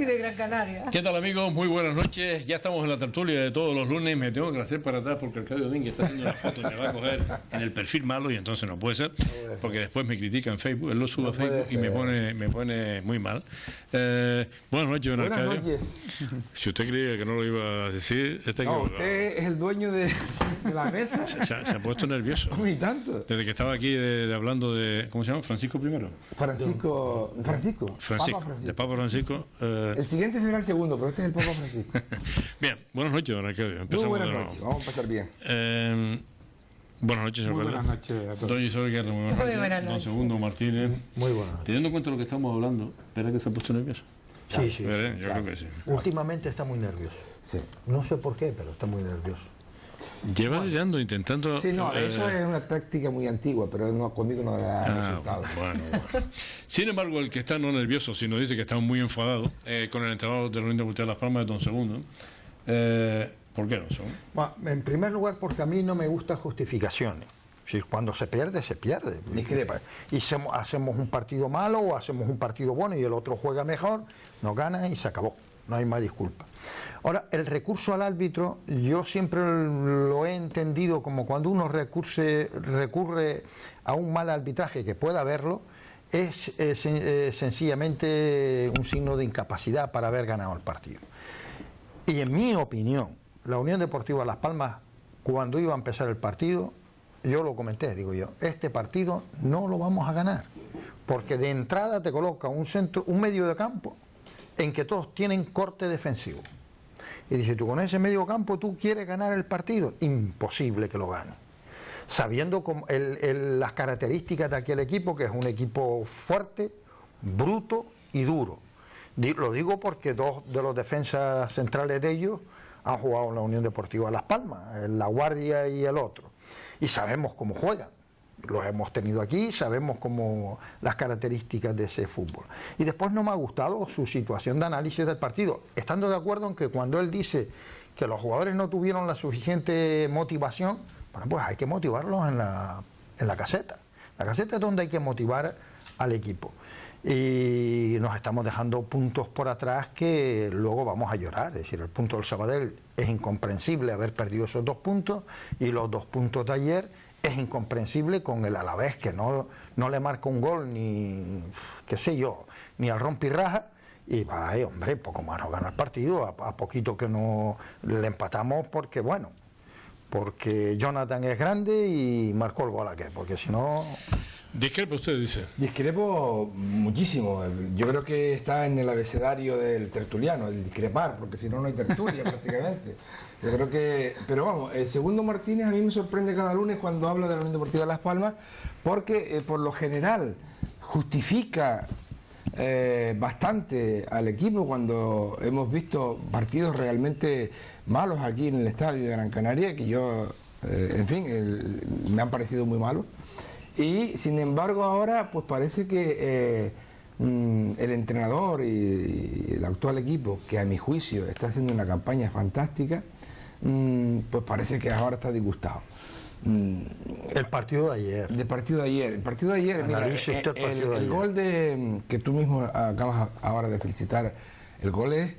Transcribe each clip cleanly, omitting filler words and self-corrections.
y de Gran Canaria. ¿Qué tal, amigos? Muy buenas noches. Ya estamos en la tertulia de todos los lunes. Me tengo que hacer para atrás porque Arcadio Domínguez está haciendo una foto y me va a coger en el perfil malo y entonces no puede ser, porque después me critica en Facebook. Él lo sube a Facebook y me pone muy mal. Buenas noches, don Arcadio. Buenas noches. Si usted creía que no lo iba a decir, está No, equivocado. usted es el dueño de la mesa. Se ha puesto nervioso. Ni tanto. Desde que estaba aquí hablando de... ¿Cómo se llama? ¿Francisco I? Francisco. Papa Francisco. De Papa Francisco. El siguiente será el segundo, pero este es el Papa Francisco. Bien, buenas noches, don Arcadio. Muy Empezamos buenas de nuevo. noches, vamos a empezar bien. Buenas noches, señor Muy Valdés. buenas noches a todos. Don Isabel Guerra, muy buenas Muy noches. buenas Don noches. Segundo Martínez. Muy bueno. Teniendo en cuenta lo que estamos hablando, ¿verdad que se ha puesto nervioso? Sí, sí. ¿Verdad? Yo creo que sí. Últimamente está muy nervioso. Sí. No sé por qué, pero está muy nervioso. Lleva ideando, intentando... Sí, no, eso es una táctica muy antigua, pero no, conmigo no da resultado. Bueno. Sin embargo, el que está no nervioso, sino dice que está muy enfadado con el entrenador de la Unión Deportiva Las Palmas, Don Segundo. ¿Por qué, Don Segundo? Bueno, en primer lugar, porque a mí no me gustan justificaciones. Si cuando se pierde, se pierde. Discrepa. Y hacemos un partido malo o hacemos un partido bueno y el otro juega mejor, nos gana y se acabó. No hay más disculpas. Ahora, el recurso al árbitro, yo siempre lo he entendido como cuando uno recurre a un mal arbitraje, que pueda haberlo, es sencillamente un signo de incapacidad para haber ganado el partido. Y en mi opinión, la Unión Deportiva Las Palmas, cuando iba a empezar el partido, yo lo comenté, digo yo, este partido no lo vamos a ganar, porque de entrada te coloca un medio de campo en que todos tienen corte defensivo. Y dice, tú con ese medio campo tú quieres ganar el partido, imposible que lo gane. Sabiendo las características de aquel equipo, que es un equipo fuerte, bruto y duro. Lo digo porque dos de los defensas centrales de ellos han jugado en la Unión Deportiva Las Palmas, el La Guardia y el otro. Y sabemos cómo juegan. Los hemos tenido aquí, sabemos cómo las características de ese fútbol. Y después no me ha gustado su situación de análisis del partido, estando de acuerdo en que cuando él dice que los jugadores no tuvieron la suficiente motivación, bueno, pues hay que motivarlos en la caseta. La caseta es donde hay que motivar al equipo. Y nos estamos dejando puntos por atrás que luego vamos a llorar. Es decir, el punto del Sabadell es incomprensible haber perdido esos 2 puntos, y los 2 puntos de ayer es incomprensible con el Alavés, que no le marca un gol ni, qué sé yo, ni al rompirraja, y vaya, hombre, poco más nos gana el partido, a poquito que no le empatamos, porque Jonathan es grande y marcó el gol aquel, porque si no... Discrepa usted, dice. Discrepo muchísimo. Yo creo que está en el abecedario del tertuliano, el discrepar, porque si no, no hay tertulia prácticamente. Yo creo que... Pero vamos, el Segundo Martínez a mí me sorprende cada lunes cuando habla de la Unión Deportiva Las Palmas, porque por lo general justifica bastante al equipo cuando hemos visto partidos realmente malos aquí en el estadio de Gran Canaria, que yo, en fin, me han parecido muy malos. Y sin embargo ahora pues parece que el entrenador y el actual equipo, que a mi juicio está haciendo una campaña fantástica, pues parece que ahora está disgustado. El partido de ayer. El partido de ayer, mira, Analice usted el partido de el ayer. gol que tú mismo acabas ahora de felicitar, el gol es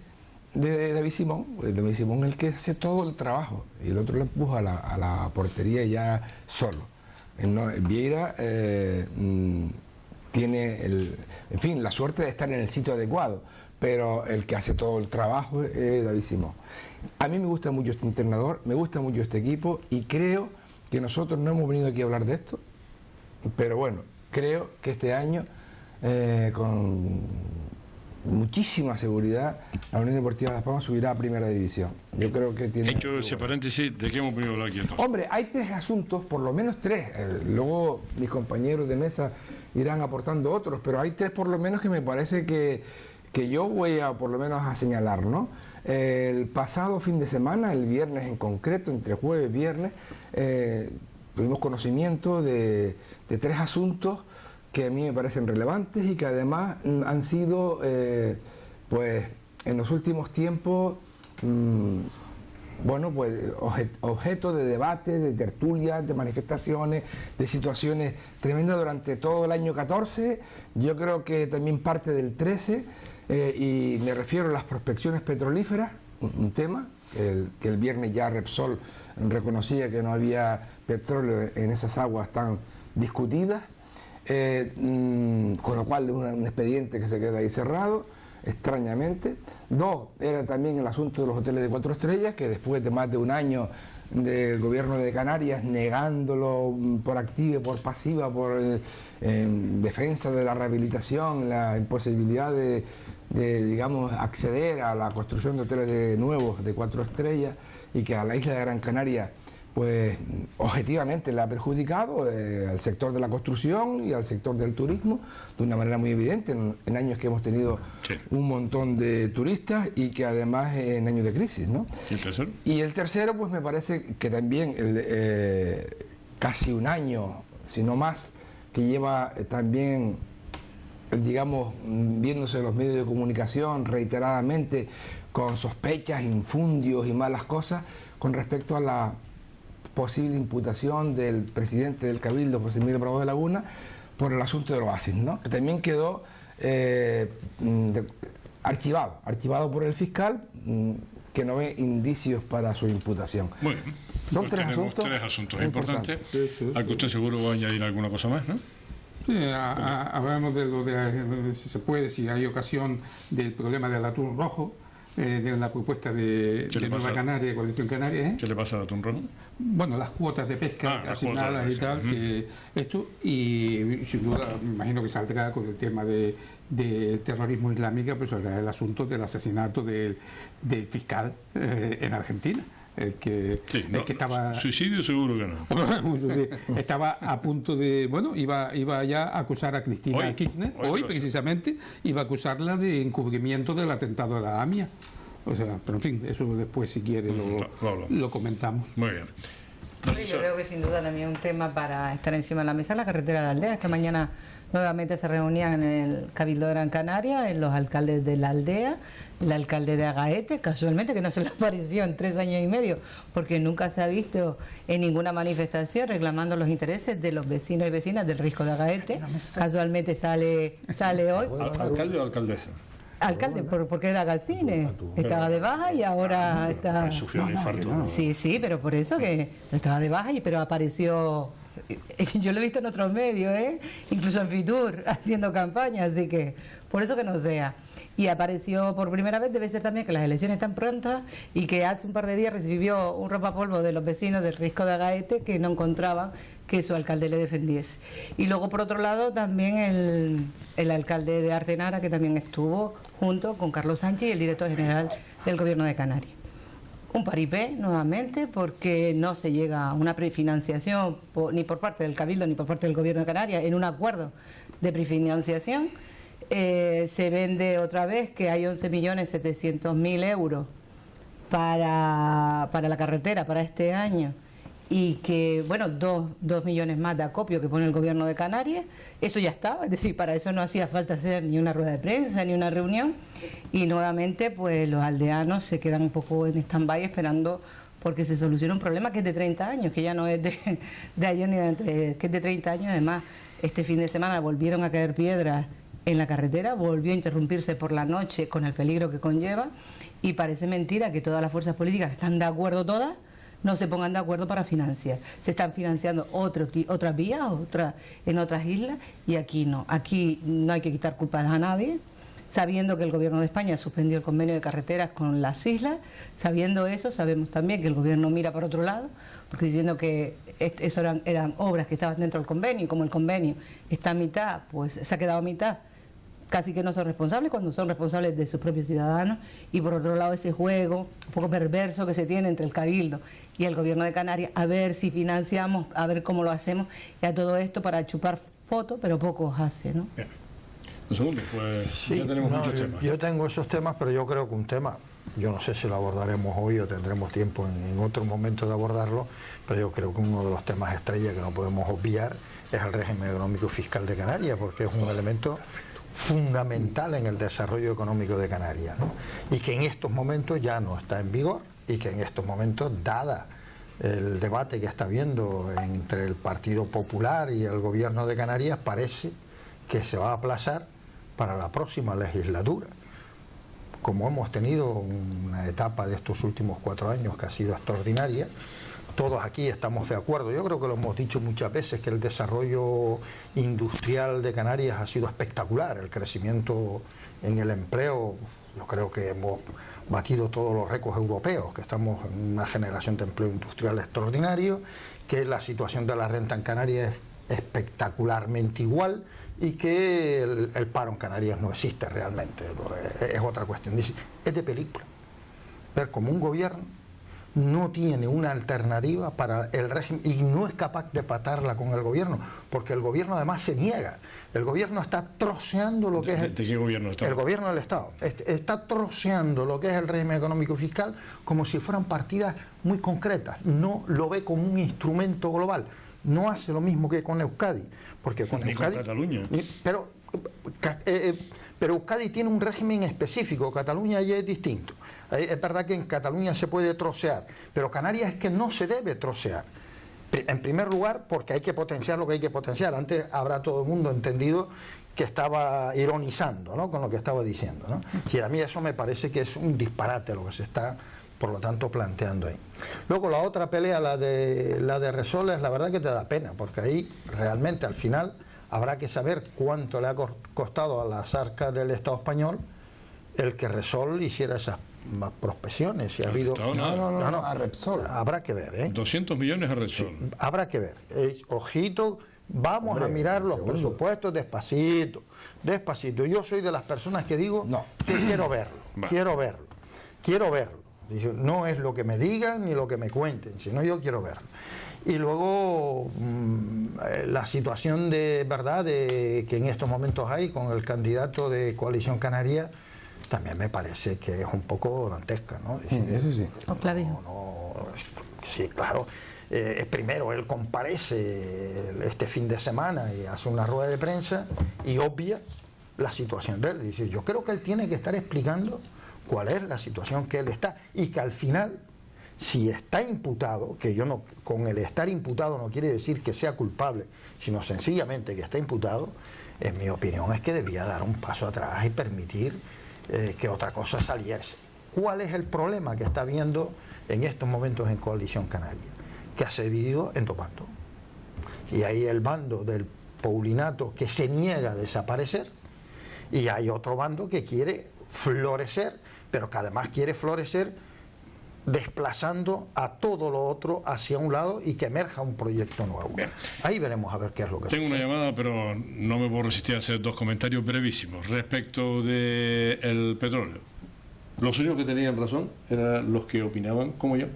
de David Simón, el que hace todo el trabajo, y el otro lo empuja a la portería ya solo. Vieira tiene en fin, la suerte de estar en el sitio adecuado, pero el que hace todo el trabajo es David Simón. A mí me gusta mucho este entrenador, me gusta mucho este equipo, y creo que nosotros no hemos venido aquí a hablar de esto, pero bueno, creo que este año con muchísima seguridad la Unión Deportiva Las Palmas subirá a Primera División. Yo creo que tiene... Hecho ese paréntesis, ¿de qué hemos venido a hablar aquí entonces? Hombre, hay 3 asuntos, por lo menos 3. Luego mis compañeros de mesa irán aportando otros, pero hay 3 por lo menos que me parece que yo voy a por lo menos a señalar, ¿no? El pasado fin de semana, el viernes en concreto, entre jueves y viernes, tuvimos conocimiento de 3 asuntos que a mí me parecen relevantes y que además han sido, pues, en los últimos tiempos, bueno, pues objeto de debate, de tertulias, de manifestaciones, de situaciones tremendas durante todo el año 14, yo creo que también parte del 13, y me refiero a las prospecciones petrolíferas, un tema, que el viernes ya Repsol reconocía que no había petróleo en esas aguas tan discutidas, con lo cual un expediente que se queda ahí cerrado, extrañamente. Dos, era también el asunto de los hoteles de 4 estrellas, que después de más de un año del gobierno de Canarias negándolo por activa y por pasiva, por defensa de la rehabilitación, la imposibilidad de, digamos, acceder a la construcción de hoteles nuevos de 4 estrellas, y que a la isla de Gran Canaria pues objetivamente le ha perjudicado al sector de la construcción y al sector del turismo de una manera muy evidente en años que hemos tenido un montón de turistas y que además en años de crisis, ¿no? ¿Y el tercero? Y el tercero, pues me parece que también casi un año, si no más, que lleva también, digamos, viéndose en los medios de comunicación reiteradamente con sospechas, infundios y malas cosas con respecto a la posible imputación del presidente del Cabildo, José Miguel Bravo de Laguna, por el asunto del Oasis, ¿no? Que también quedó archivado por el fiscal, que no ve indicios para su imputación. Muy bien. Son pues tenemos tres asuntos importantes. Al que usted seguro va a añadir alguna cosa más, ¿no? Sí, hablamos de lo de, si se puede, si hay ocasión, del problema del atún rojo, de la propuesta de Nueva Canaria, Coalición Canaria. ¿Qué le pasa al atún rojo? Bueno, las cuotas de pesca asignadas y tal, que esto, y sin duda me imagino que saldrá con el tema de terrorismo islámico, pues saldrá el asunto del asesinato del fiscal en Argentina. El que estaba... Suicidio seguro que no. Estaba a punto de... Bueno, iba ya a acusar a Cristina Kirchner, hoy precisamente, iba a acusarla de encubrimiento del atentado a la AMIA. O sea, pero en fin, eso después, si quiere, lo comentamos. Muy bien. Yo creo que sin duda también un tema para estar encima de la mesa, la carretera de la aldea. Esta mañana nuevamente se reunían en el Cabildo de Gran Canaria, en los alcaldes de la aldea, el alcalde de Agaete, casualmente, que no se le apareció en 3 años y medio, porque nunca se ha visto en ninguna manifestación reclamando los intereses de los vecinos y vecinas del Risco de Agaete. Casualmente sale hoy. ¿Alcalde o alcaldesa? Alcalde, porque era Galcine, estaba de baja y ahora está... Sufrió un infarto. Sí, pero por eso que estaba de baja, pero apareció... Yo lo he visto en otros medios, incluso en Fitur, haciendo campaña, así que por eso que no sea. Y apareció por primera vez, debe ser también que las elecciones están prontas y que hace un par de días recibió un rapapolvo de los vecinos del Risco de Agaete que no encontraban que su alcalde le defendiese. Y luego, por otro lado, también el alcalde de Artenara, que también estuvo junto con Carlos Sánchez y el director general del Gobierno de Canarias. Un paripé, nuevamente, porque no se llega a una prefinanciación ni por parte del Cabildo ni por parte del Gobierno de Canarias en un acuerdo de prefinanciación. Se vende otra vez que hay 11.700.000 euros para la carretera para este año y que, bueno, 2 millones más de acopio que pone el Gobierno de Canarias. Eso ya estaba, es decir, para eso no hacía falta hacer ni una rueda de prensa ni una reunión, y nuevamente pues los aldeanos se quedan un poco en stand-by esperando porque se soluciona un problema que es de 30 años, que ya no es de ayer ni de antes, que es de 30 años. Además, este fin de semana volvieron a caer piedras en la carretera, volvió a interrumpirse por la noche con el peligro que conlleva, y parece mentira que todas las fuerzas políticas que están de acuerdo todas no se pongan de acuerdo para financiar. Se están financiando otras vías, en otras islas, y aquí no. Aquí no hay que quitar culpas a nadie, sabiendo que el Gobierno de España suspendió el convenio de carreteras con las islas. Sabiendo eso, sabemos también que el Gobierno mira para otro lado, porque diciendo que eso eran obras que estaban dentro del convenio, y como el convenio está a mitad, pues se ha quedado a mitad. Casi que no son responsables cuando son responsables de sus propios ciudadanos. Y por otro lado, ese juego un poco perverso que se tiene entre el Cabildo y el Gobierno de Canarias, a ver si financiamos, a ver cómo lo hacemos, y a todo esto para chupar fotos, pero pocos hace, ¿no? Bien. Un segundo, pues sí, ya tenemos muchos temas. Yo tengo esos temas, pero yo creo que un tema, yo no sé si lo abordaremos hoy o tendremos tiempo en otro momento de abordarlo, pero yo creo que uno de los temas estrella que no podemos obviar es el régimen económico fiscal de Canarias, porque es un elemento fundamental en el desarrollo económico de Canarias, ¿no? Y que en estos momentos ya no está en vigor, y que en estos momentos, dada el debate que está habiendo entre el Partido Popular y el Gobierno de Canarias, parece que se va a aplazar para la próxima legislatura. como hemos tenido una etapa de estos últimos 4 años que ha sido extraordinaria, todos aquí estamos de acuerdo. Yo creo que lo hemos dicho muchas veces, que el desarrollo industrial de Canarias ha sido espectacular. El crecimiento en el empleo, yo creo que hemos batido todos los récords europeos, que estamos en una generación de empleo industrial extraordinario, que la situación de la renta en Canarias es espectacularmente igual y que el paro en Canarias no existe realmente. Es otra cuestión. Es de película. Ver como un gobierno no tiene una alternativa para el régimen y no es capaz de patarla con el gobierno, porque el gobierno además se niega. El gobierno está troceando lo que es... ¿De qué gobierno está? El gobierno del Estado. Está troceando lo que es el régimen económico y fiscal como si fueran partidas muy concretas. No lo ve como un instrumento global. No hace lo mismo que con Euskadi, porque con Euskadi... Con Cataluña. Pero Euskadi tiene un régimen específico, Cataluña ya es distinto. Es verdad que en Cataluña se puede trocear, pero Canarias es que no se debe trocear. En primer lugar, porque hay que potenciar lo que hay que potenciar. Antes habrá todo el mundo entendido que estaba ironizando, ¿no?, con lo que estaba diciendo, ¿no? Y a mí eso me parece que es un disparate lo que se está, por lo tanto, planteando ahí. Luego la otra pelea, la de Resoles, la verdad que te da pena, porque ahí realmente al final habrá que saber cuánto le ha costado a las arcas del Estado español el que Resol hiciera esas más prospecciones. Si ha habido... No, a Repsol. Habrá que ver, ¿eh? 200 millones a Repsol. Sí, habrá que ver. Ojito, vamos a mirar los presupuestos despacito, despacito. Yo soy de las personas que digo que quiero verlo, quiero verlo. No es lo que me digan ni lo que me cuenten, sino yo quiero verlo. Y luego la situación de verdad que en estos momentos hay con el candidato de Coalición Canaria también me parece que es un poco dantesca, ¿no? Eso sí. Sí, claro. Primero, él comparece este fin de semana y hace una rueda de prensa y obvia la situación de él. Dice, yo creo que él tiene que estar explicando cuál es la situación que él está y que al final, si está imputado, que yo no, con el estar imputado no quiere decir que sea culpable, sino sencillamente que está imputado, en mi opinión es que debía dar un paso atrás y permitir que otra cosa saliese. ¿Cuál es el problema que está habiendo en estos momentos en Coalición Canaria? Que se ha dividido en 2 bandos. Y hay el bando del paulinato que se niega a desaparecer y hay otro bando que quiere florecer, pero que además quiere florecer desplazando a todo lo otro hacia un lado y que emerja un proyecto nuevo. Bien. Ahí veremos a ver qué es lo que Tengo sucede. una llamada, pero no me puedo resistir a hacer 2 comentarios brevísimos respecto del petróleo. Los únicos que tenían razón eran los que opinaban como yo.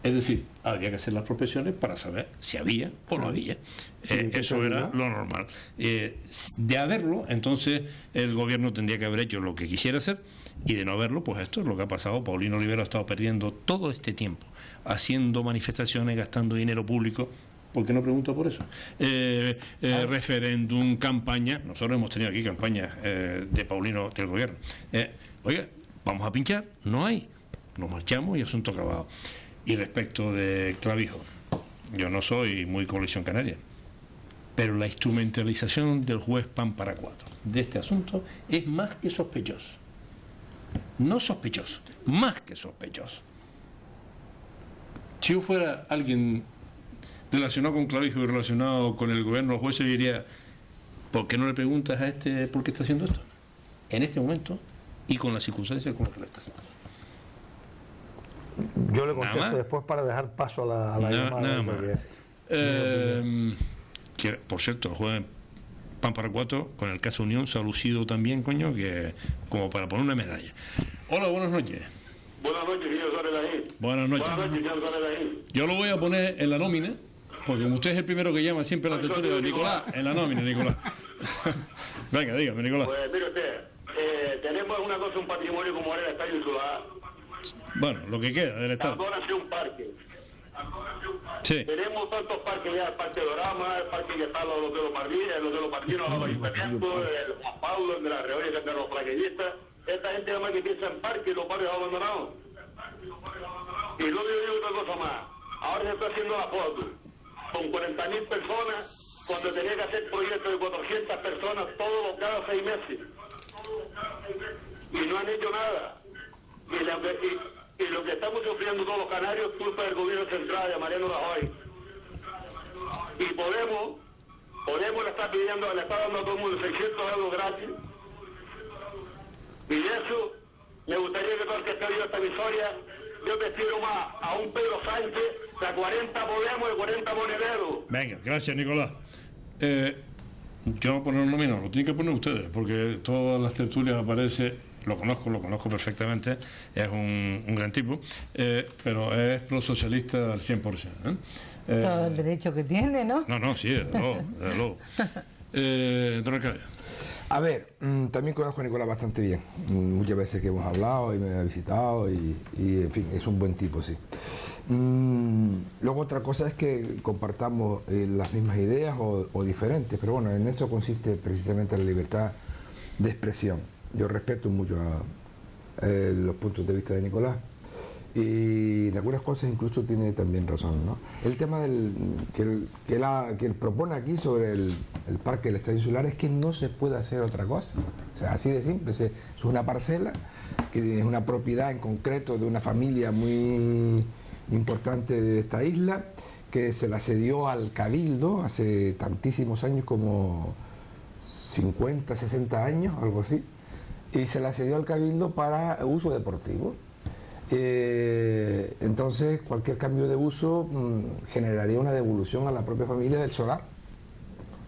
Es decir, había que hacer las prospecciones para saber si había o no había. Eso era lo normal. De haberlo, entonces el gobierno tendría que haber hecho lo que quisiera hacer, y de no haberlo, pues esto es lo que ha pasado. Paulino Olivero ha estado perdiendo todo este tiempo haciendo manifestaciones, gastando dinero público. ¿Por qué no pregunto por eso? Referéndum, campaña. Nosotros hemos tenido aquí campañas de Paulino del gobierno. Oiga, vamos a pinchar, no hay. Nos marchamos y asunto acabado. Y respecto de Clavijo, yo no soy muy Coalición Canaria, pero la instrumentalización del juez Pámpara 4 de este asunto es más que sospechoso. No sospechoso, más que sospechoso. Si yo fuera alguien relacionado con Clavijo y relacionado con el gobierno, los jueces diría, ¿por qué no le preguntas a este por qué está haciendo esto? En este momento y con las circunstancias con las que lo está haciendo. Yo le contesto después para dejar paso a la llamada. Nada más. Que, por cierto, el juez Pámpara 4 con el caso Unión se ha lucido también, coño, que como para poner una medalla. Hola, buenas noches. Buenas noches, señor Suárez Laín. Buenas noches. Buenas noches, señor Suárez Laín. Yo lo voy a poner en la nómina, porque como usted es el primero que llama siempre a la tertulia de Nicolás, en la nómina, Nicolás. Venga, dígame, Nicolás. Pues mire usted, tenemos una cosa, un patrimonio como era el Estadio Insular. Bueno, lo que queda del Estado. Ahora sí un parque. Sí. Tenemos tantos parques ya, el Parque Dorama, el parque que está los de los Martínez, los de los Martínez, los Ayuntamientos, el Juan Pablo, el de la Reolla, el de los plaquillistas. Esta gente además que piensa en parques y los barrios abandonados. Y luego yo digo otra cosa más. Ahora se está haciendo la foto con 40.000 personas cuando tenía que hacer proyectos de 400 personas todos los cada 6 meses. Y no han hecho nada. Y lo que estamos sufriendo todos los canarios es culpa del gobierno central de Mariano Rajoy. Y Podemos le está pidiendo, le está dando a todo el mundo 600 euros gratis. Y de eso me gustaría que todo el que esté viendo esta emisora, yo prefiero más a un Pedro Sánchez que a 40 Podemos y 40 Monederos. Venga, gracias, Nicolás. Yo no poner un nominado, lo tienen que poner ustedes, porque todas las tertulias aparece, lo conozco perfectamente, es un gran tipo, pero es prosocialista al 100%. Todo el derecho que tiene, ¿no? No, sí, desde luego. Don alcalde. A ver, también conozco a Nicolás bastante bien. Muchas veces que hemos hablado y me ha visitado y en fin, es un buen tipo, sí. Luego otra cosa es que compartamos las mismas ideas o diferentes, pero bueno, en eso consiste precisamente la libertad de expresión. Yo respeto mucho los puntos de vista de Nicolás y en algunas cosas incluso tiene también razón, ¿no? El tema que él propone aquí sobre el parque del Estado Insular es que no se puede hacer otra cosa. O sea, así de simple, es una parcela que es una propiedad en concreto de una familia muy importante de esta isla, que se la cedió al Cabildo hace tantísimos años, como 50, 60 años, algo así, y se la cedió al Cabildo para uso deportivo. Entonces cualquier cambio de uso generaría una devolución a la propia familia del solar.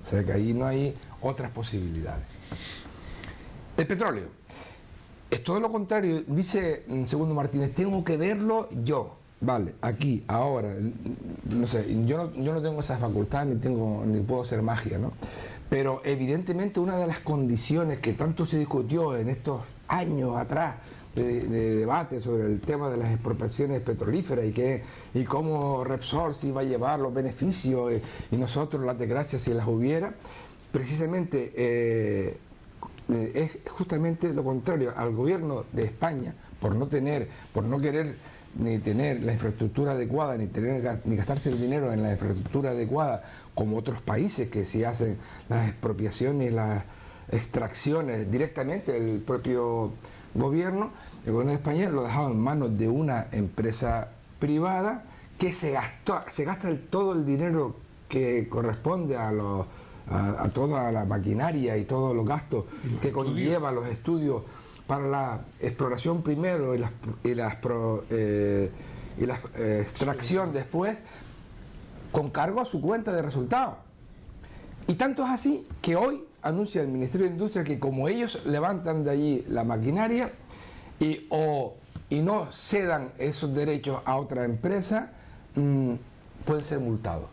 O sea que ahí no hay otras posibilidades. El petróleo es todo lo contrario. Dice Segundo Martínez, tengo que verlo yo. Vale, aquí, ahora, no sé, yo no tengo esa facultad ni puedo hacer magia, ¿no? Pero evidentemente una de las condiciones que tanto se discutió en estos años atrás de debate sobre el tema de las expropiaciones petrolíferas y cómo Repsol se iba a llevar los beneficios y nosotros las desgracias si las hubiera, precisamente es justamente lo contrario. Al gobierno de España, por no querer ni tener la infraestructura adecuada, ni gastarse el dinero en la infraestructura adecuada, como otros países que sí hacen las expropiaciones y las extracciones directamente del propio gobierno, el gobierno de España lo ha dejado en manos de una empresa privada que se gasta todo el dinero que corresponde a toda la maquinaria y todos los gastos que conlleva los estudios para la exploración primero y la extracción después, con cargo a su cuenta de resultados. Y tanto es así que hoy anuncia el Ministerio de Industria que como ellos levantan de allí la maquinaria y no cedan esos derechos a otra empresa, pueden ser multados.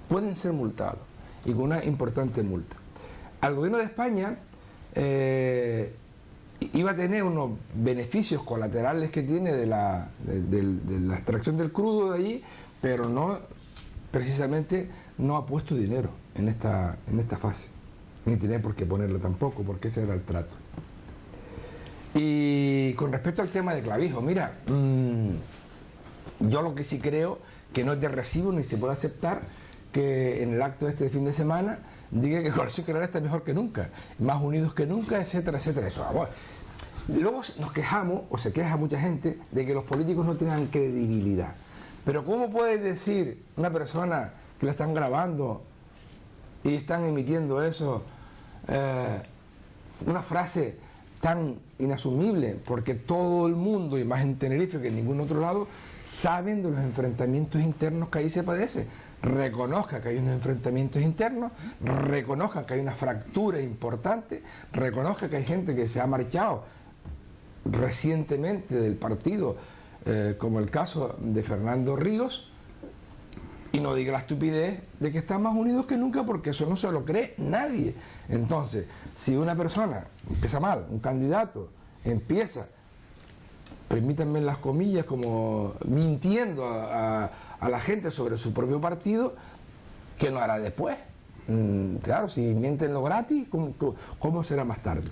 Pueden ser multados y con una importante multa. Al gobierno de España iba a tener unos beneficios colaterales que tiene de la extracción del crudo de allí, pero no, precisamente no ha puesto dinero en esta fase, ni tiene por qué ponerlo tampoco, porque ese era el trato. Y con respecto al tema de Clavijo, mira, yo lo que sí creo que no es de recibo ni se puede aceptar que en el acto de este fin de semana diga que Coalición Canaria está mejor que nunca, más unidos que nunca, etcétera, etcétera. Eso, bueno. Luego nos quejamos, o se queja mucha gente, de que los políticos no tengan credibilidad. Pero ¿cómo puede decir una persona que la están grabando y están emitiendo eso, una frase tan inasumible? Porque todo el mundo, y más en Tenerife que en ningún otro lado, saben de los enfrentamientos internos que ahí se padece. Reconozca que hay unos enfrentamientos internos, reconozca que hay una fractura importante, reconozca que hay gente que se ha marchado recientemente del partido, como el caso de Fernando Ríos, y no diga la estupidez de que están más unidos que nunca, porque eso no se lo cree nadie. Entonces, si una persona empieza mal, un candidato empieza, permítanme las comillas, como mintiendo a la gente sobre su propio partido, ¿qué no hará después? Claro, si mienten lo gratis, ¿cómo será más tarde?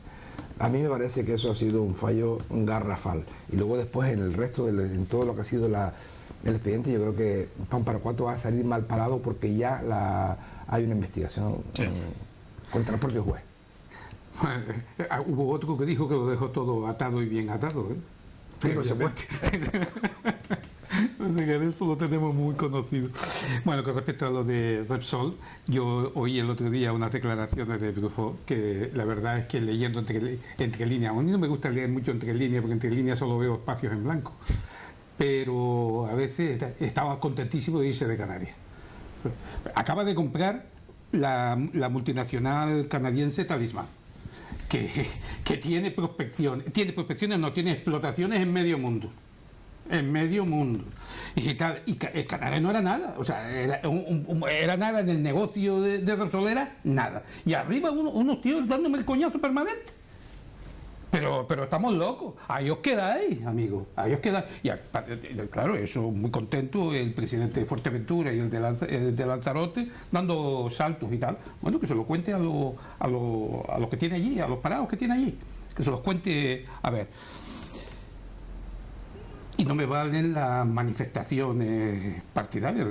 A mí me parece que eso ha sido un fallo garrafal. Y luego después en el resto, en todo lo que ha sido el expediente, yo creo que Pan para Cuatro va a salir mal parado porque ya hay una investigación contra el propio juez. Hubo otro que dijo que lo dejó todo atado y bien atado, ¿eh? Sí, por supuesto. O sea, que eso lo tenemos muy conocido. Bueno, con respecto a lo de Repsol, yo oí el otro día unas declaraciones de Bruffaut que la verdad es que leyendo entre líneas, a mí no me gusta leer mucho entre líneas porque entre líneas solo veo espacios en blanco, pero a veces estaba contentísimo de irse de Canarias. Acaba de comprar la multinacional canadiense Talisman, que tiene prospecciones, no tiene explotaciones en medio mundo. En medio mundo. Y tal, y Canarias no era nada, o sea, era nada en el negocio de Repsol, era nada. Y arriba unos tíos dándome el coñazo permanente. Pero estamos locos. Ahí os quedáis, amigos. Ahí os quedáis. Y claro, eso muy contento el presidente de Fuerteventura y el de Lanzarote dando saltos y tal. Bueno, que se lo cuente a los que tiene allí, a los parados que tiene allí. Que se los cuente, a ver. Y no me valen las manifestaciones partidarias.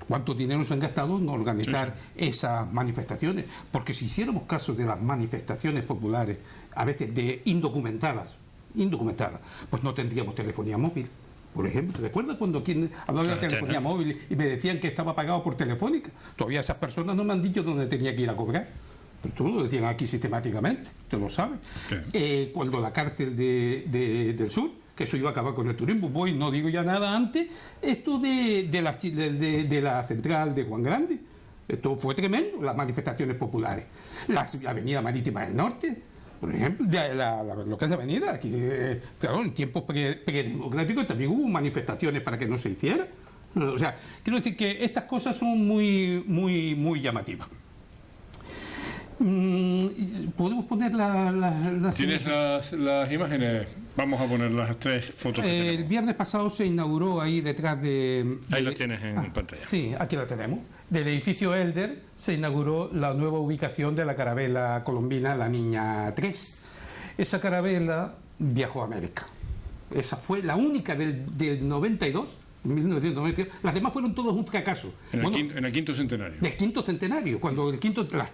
¿Cuánto dinero se han gastado en organizar esas manifestaciones? Porque si hiciéramos caso de las manifestaciones populares, a veces de indocumentadas, pues no tendríamos telefonía móvil. Por ejemplo, ¿recuerdas cuando quien hablaba de telefonía móvil y me decían que estaba pagado por Telefónica? Todavía esas personas no me han dicho dónde tenía que ir a cobrar. Pero tú lo decían aquí sistemáticamente, tú lo sabes. Cuando la cárcel del sur, que eso iba a acabar con el turismo, no digo ya nada antes, esto de la central de Juan Grande, esto fue tremendo, las manifestaciones populares, la avenida marítima del norte, por ejemplo, lo que es la avenida, aquí, claro, en tiempos predemocráticos también hubo manifestaciones para que no se hiciera. O sea, quiero decir que estas cosas son muy, muy, muy llamativas. ¿Podemos poner ¿Tienes las imágenes? Vamos a poner las tres fotos. El viernes pasado se inauguró ahí detrás de... Ahí las tienes en pantalla. Sí, aquí la tenemos. Del edificio Elder se inauguró la nueva ubicación de la carabela colombina La Niña 3. Esa carabela viajó a América. Esa fue la única del 92. 1992, las demás fueron todos un fracaso. En el quinto centenario. Del quinto centenario, cuando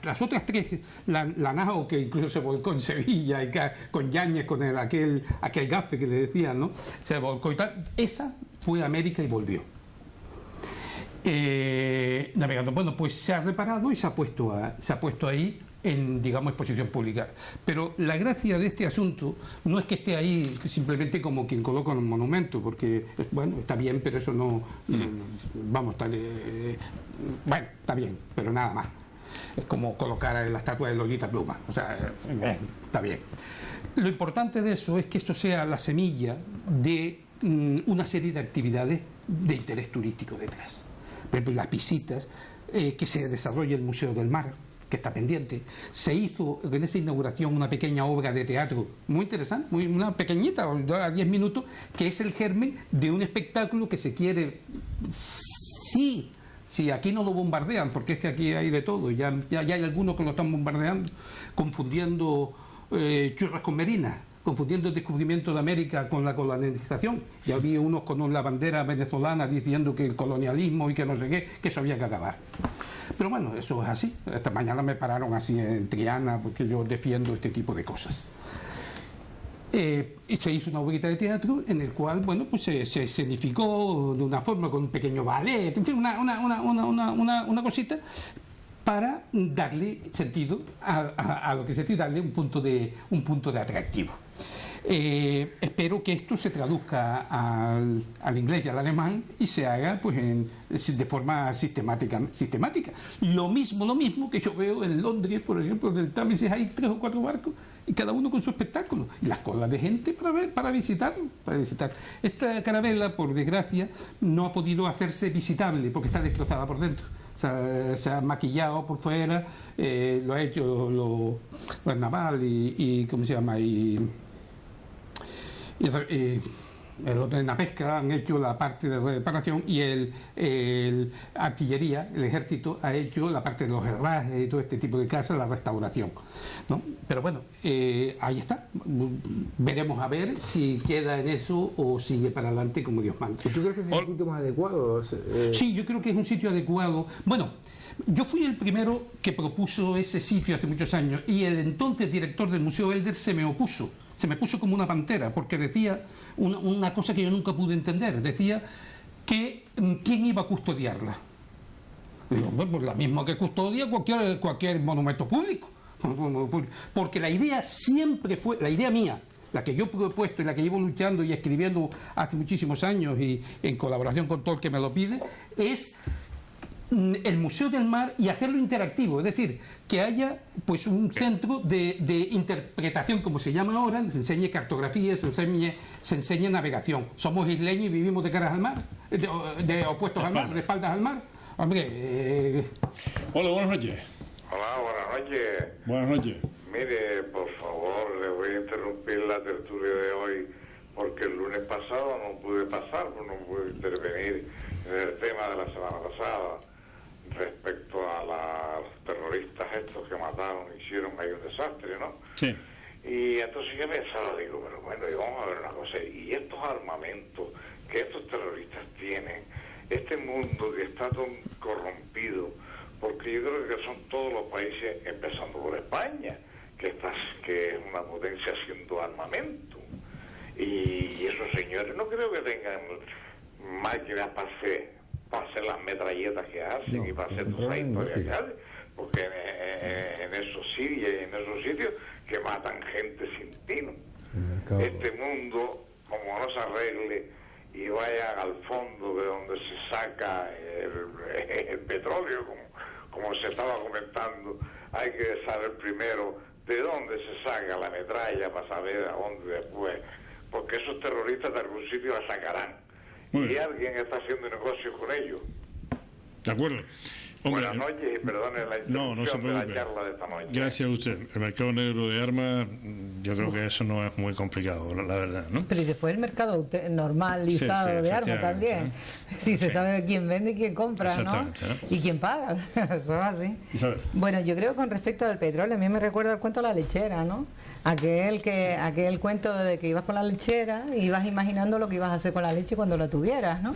las otras tres, la Nao, que incluso se volcó en Sevilla, y con Yáñez, con aquel gafe que le decían, ¿no? Se volcó y tal. Esa fue a América y volvió. Navegando. Bueno, pues se ha reparado y se ha puesto ahí en, digamos, exposición pública. Pero la gracia de este asunto no es que esté ahí simplemente como quien coloca un monumento, porque, bueno, está bien, pero eso no... vamos, bueno, está bien, pero nada más. Es como colocar la estatua de Lolita Pluma. O sea, está bien. Lo importante de eso es que esto sea la semilla de una serie de actividades de interés turístico detrás. Por ejemplo, las visitas, que se desarrolle el Museo del Mar, que está pendiente. Se hizo en esa inauguración una pequeña obra de teatro muy interesante, una pequeñita, a 10 minutos, que es el germen de un espectáculo que se quiere... Sí, aquí no lo bombardean, porque es que aquí hay de todo, ya hay algunos que lo están bombardeando, confundiendo churras con merinas, confundiendo el descubrimiento de América con la colonización. Ya había unos con la bandera venezolana diciendo que el colonialismo y que no sé qué, que eso había que acabar. Pero bueno, eso es así. Esta mañana me pararon así en Triana porque yo defiendo este tipo de cosas. Y se hizo una obra de teatro en el cual, bueno, pues se escenificó de una forma con un pequeño ballet, en fin, una cosita para darle sentido a lo que se tiene, darle un punto de atractivo. Espero que esto se traduzca al inglés y al alemán y se haga pues de forma sistemática. Lo mismo que yo veo en Londres, por ejemplo, del Támesis hay 3 o 4 barcos y cada uno con su espectáculo y las colas de gente para visitarlo. Esta carabela, por desgracia, no ha podido hacerse visitable porque está destrozada por dentro. Se ha maquillado por fuera, lo ha hecho los Naval y ¿cómo se llama? En la pesca han hecho la parte de reparación y el artillería, el ejército, ha hecho la parte de los herrajes y todo este tipo de cosas, la restauración, ¿no? Pero bueno, ahí está. Veremos a ver si queda en eso o sigue para adelante como Dios manda. ¿Tú crees que es el sitio más adecuado? Sí, yo creo que es un sitio adecuado. Bueno, yo fui el primero que propuso ese sitio hace muchos años y el entonces director del Museo Elder se me opuso. se me puso como una pantera, porque decía una cosa que yo nunca pude entender. Decía que ¿quién iba a custodiarla? Digo, bueno, pues la misma que custodia cualquier monumento público. Porque la idea siempre fue, la idea mía, la que yo he propuesto y la que llevo luchando y escribiendo hace muchísimos años y en colaboración con todo el que me lo pide, es el Museo del Mar y hacerlo interactivo, es decir, que haya pues un centro de interpretación, como se llama ahora, se enseñe cartografía, se enseñe navegación. Somos isleños y vivimos de caras al mar, de opuestos al mar, de espaldas al mar. Hombre, Hola, buenas noches. Hola, buenas noches. Buenas noches. Mire, por favor, le voy a interrumpir la tertulia de hoy porque el lunes pasado no pude pasar, no pude intervenir en el tema de la semana pasada respecto a los terroristas estos que mataron, hicieron ahí un desastre, ¿no? Sí. Y entonces yo pensaba, digo, pero bueno, y vamos a ver una cosa, y estos armamentos que estos terroristas tienen, este mundo que está tan corrompido, porque yo creo que son todos los países, empezando por España, que es una potencia haciendo armamento. Y esos señores no creo que tengan máquinas para hacer las metralletas que hacen y para hacer toda esa historia que hacen, porque en esos Siria y en esos sitios que matan gente sin tino. Este mundo, como no se arregle y vaya al fondo de donde se saca el petróleo, como se estaba comentando, hay que saber primero de dónde se saca la metralla para saber a dónde después, porque esos terroristas de algún sitio la sacarán y alguien está haciendo negocios con ellos. De acuerdo. Hombre, buenas noches y perdone la interrupción de la charla de esta noche. Gracias a usted. El mercado negro de armas, yo creo que eso no es muy complicado, la verdad, ¿no? Pero y después el mercado normalizado de armas también. ¿no? Si se sabe quién vende y quién compra, ¿no? Y quién paga. Eso es así. Bueno, yo creo que con respecto al petróleo, a mí me recuerda el cuento de la lechera, ¿no? Aquel cuento de que ibas con la lechera y ibas imaginando lo que ibas a hacer con la leche cuando la tuvieras, ¿no?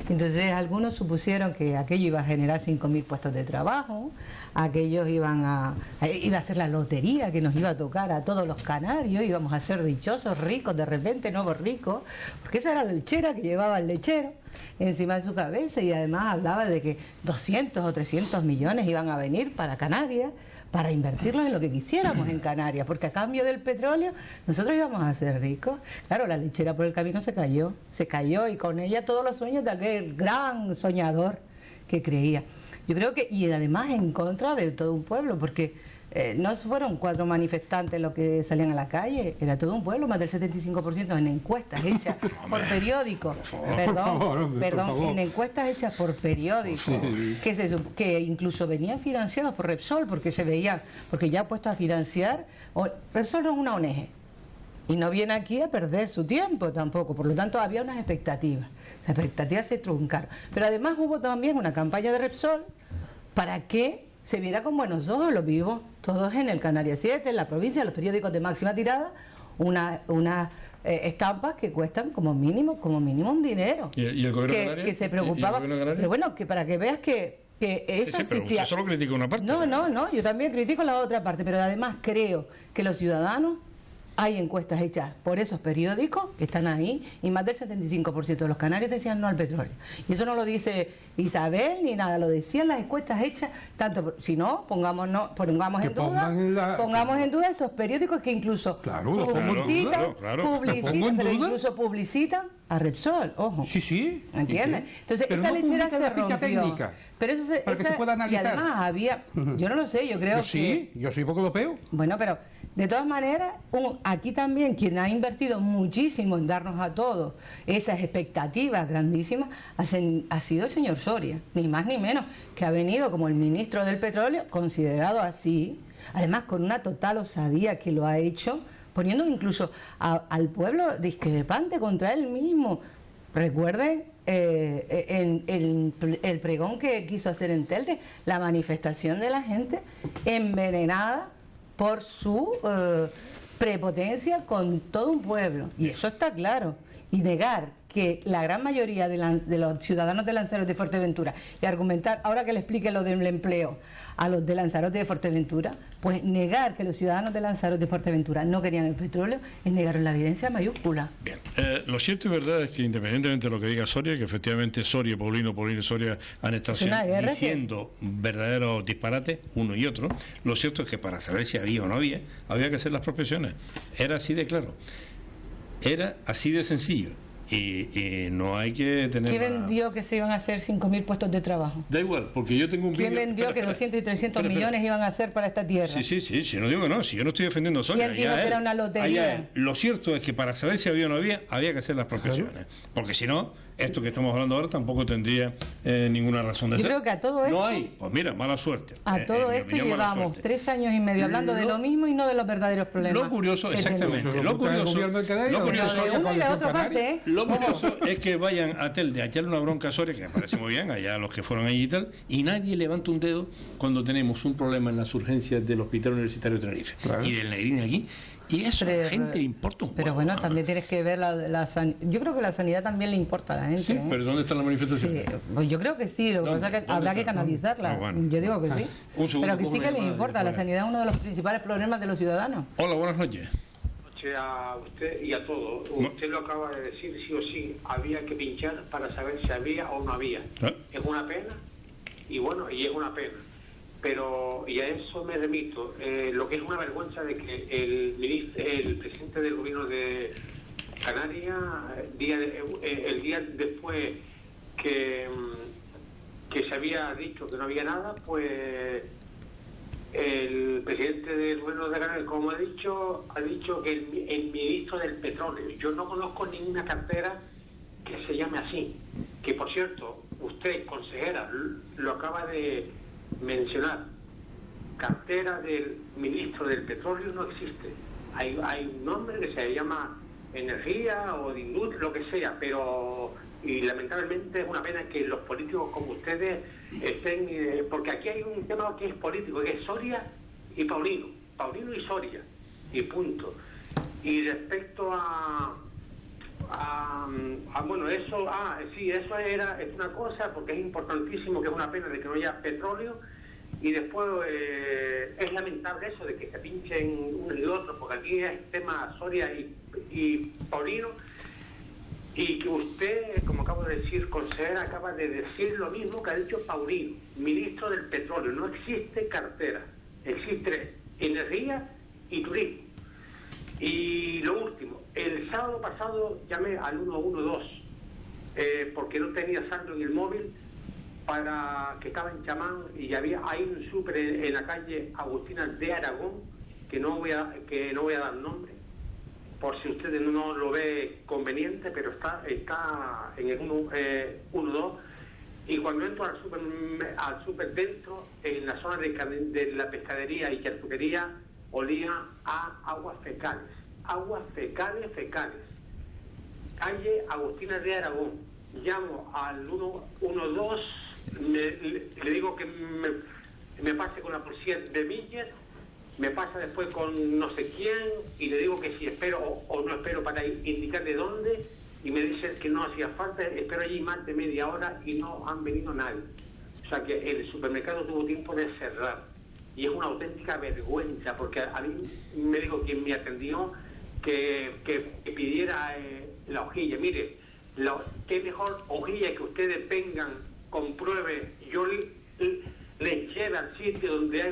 Entonces algunos supusieron que aquello iba a generar 5.000 puestos de trabajo, aquellos iba a ser la lotería que nos iba a tocar a todos los canarios, íbamos a ser dichosos, ricos, de repente nuevos ricos, porque esa era la lechera que llevaba el lechero encima de su cabeza, y además hablaba de que 200 o 300 millones iban a venir para Canarias para invertirlos en lo que quisiéramos en Canarias, porque a cambio del petróleo nosotros íbamos a ser ricos. Claro, la lechera por el camino se cayó y con ella todos los sueños de aquel gran soñador que creía. Yo creo que, y además en contra de todo un pueblo, porque no fueron 4 manifestantes los que salían a la calle, era todo un pueblo, más del 75% en encuestas hechas por periódicos, perdón, en encuestas hechas por periódicos, sí, que incluso venían financiados por Repsol, porque se veían, porque ya puesto a financiar, Repsol no es una ONG, y no viene aquí a perder su tiempo tampoco, por lo tanto había unas expectativas, las expectativas se truncaron, pero además hubo también una campaña de Repsol para que se viera con buenos ojos, lo vimos todos en el Canarias 7, en la provincia, los periódicos de máxima tirada, unas estampas que cuestan como mínimo un dinero. ¿Y el gobierno canario? Que se preocupaba. Pero bueno, que para que veas que eso existía. Usted solo critica una parte. No, yo también critico la otra parte, pero además creo que los ciudadanos, hay encuestas hechas por esos periódicos que están ahí y más del 75% de los canarios decían no al petróleo. Y eso no lo dice Isabel ni nada, lo decían las encuestas hechas, tanto si no, pongamos en duda esos periódicos que incluso publicitan a Repsol, ojo. Sí. ¿Entiendes? Entonces pero esa no lechera se rompió. Técnica, pero eso para que se pueda analizar. Y además había, yo no lo sé, yo creo yo soy poco europeo. Bueno, pero de todas maneras, aquí también quien ha invertido muchísimo en darnos a todos esas expectativas grandísimas ha sido el señor Soria, ni más ni menos, que ha venido como el ministro del petróleo, considerado así, además con una total osadía que lo ha hecho, poniendo incluso al pueblo discrepante contra él mismo. Recuerden el pregón que quiso hacer en Telde, la manifestación de la gente envenenada por su prepotencia con todo un pueblo, y eso está claro, y negar que la gran mayoría de los ciudadanos de Lanzarote de Fuerteventura, y argumentar, ahora que le explique lo del empleo a los de Lanzarote de Fuerteventura, pues negar que los ciudadanos de Lanzarote de Fuerteventura no querían el petróleo es negar la evidencia mayúscula. Bien, lo cierto y verdad es que independientemente de lo que diga Soria, que efectivamente Soria, Paulino y Soria han estado diciendo verdaderos disparates, uno y otro, lo cierto es que para saber si había o no había que hacer las prospecciones. Era así de claro, era así de sencillo. Y no hay que tener... ¿Quién vendió que se iban a hacer 5.000 puestos de trabajo? Da igual, porque yo tengo un... ¿Quién vendió que 200 y 300 millones iban a hacer para esta tierra? Sí, no digo que no, si yo no estoy defendiendo a Sonia. ¿Quién dijo que era una lotería? Lo cierto es que para saber si había o no había que hacer las prospecciones. Porque si no, esto que estamos hablando ahora tampoco tendría ninguna razón de ser. Yo creo que a todo esto... No hay, pues mira, mala suerte. A todo esto llevamos 3 años y medio hablando de lo mismo y no de los verdaderos problemas. Lo curioso, exactamente, lo curioso es que vayan a Telde a echarle una bronca a Soria, que me parece muy bien, allá los que fueron allí y tal, y nadie levanta un dedo cuando tenemos un problema en las urgencias del Hospital Universitario de Tenerife y del Negrín aquí. Y eso a la gente le importa un poco. Pero bueno, también tienes que ver la sanidad. Yo creo que la sanidad también le importa a la gente. Sí, pero ¿dónde está la manifestación? Sí, pues yo creo que sí, lo que pasa es que habrá que canalizarla. Yo digo que sí. Pero que sí que le importa. La sanidad es uno de los principales problemas de los ciudadanos. Hola, buenas noches. A usted y a todos. Usted lo acaba de decir, sí o sí, había que pinchar para saber si había o no había. Es una pena, y bueno, y es una pena. Pero, y a eso me remito, lo que es una vergüenza de que el presidente del gobierno de Canarias, el día después que se había dicho que no había nada, pues el presidente del gobierno de Canarias, como ha dicho que el ministro del petróleo, yo no conozco ninguna cartera que se llame así, que por cierto, usted, consejera, lo acaba de mencionar, cartera del ministro del petróleo no existe. Hay un nombre que se llama energía o de industria, lo que sea, pero y lamentablemente es una pena que los políticos como ustedes estén, porque aquí hay un tema que es político, que es Soria y Paulino y Soria, y punto. Y respecto bueno, eso, sí, eso es una cosa, porque es importantísimo, que es una pena de que no haya petróleo, y después es lamentable eso de que se pinchen uno y otro, porque aquí es tema Soria y Paulino, y que usted, como acabo de decir, consejera, acaba de decir lo mismo que ha dicho Paulino, ministro del petróleo. No existe cartera, existe energía y turismo. Y lo último, el sábado pasado llamé al 112 porque no tenía saldo en el móvil, para que estaba en Chamán, y hay un súper en la calle Agustina de Aragón, que no voy a dar nombre, por si ustedes no lo ve conveniente, pero está en el 112, y cuando entro al súper dentro, en la zona de la pescadería y charcutería, olía a aguas fecales, calle Agustina de Aragón. Llamo al 112, le digo que me pase con la policía de Villas, me pasa después con no sé quién, y le digo que si espero o no espero para indicar de dónde, y me dice que no hacía falta, espero allí más de media hora y no han venido nadie. O sea que el supermercado tuvo tiempo de cerrar, y es una auténtica vergüenza, porque a mí me dijo quien me atendió que pidiera la hojilla. Mire, qué mejor hojilla que ustedes vengan, compruebe, yo les llevo al sitio donde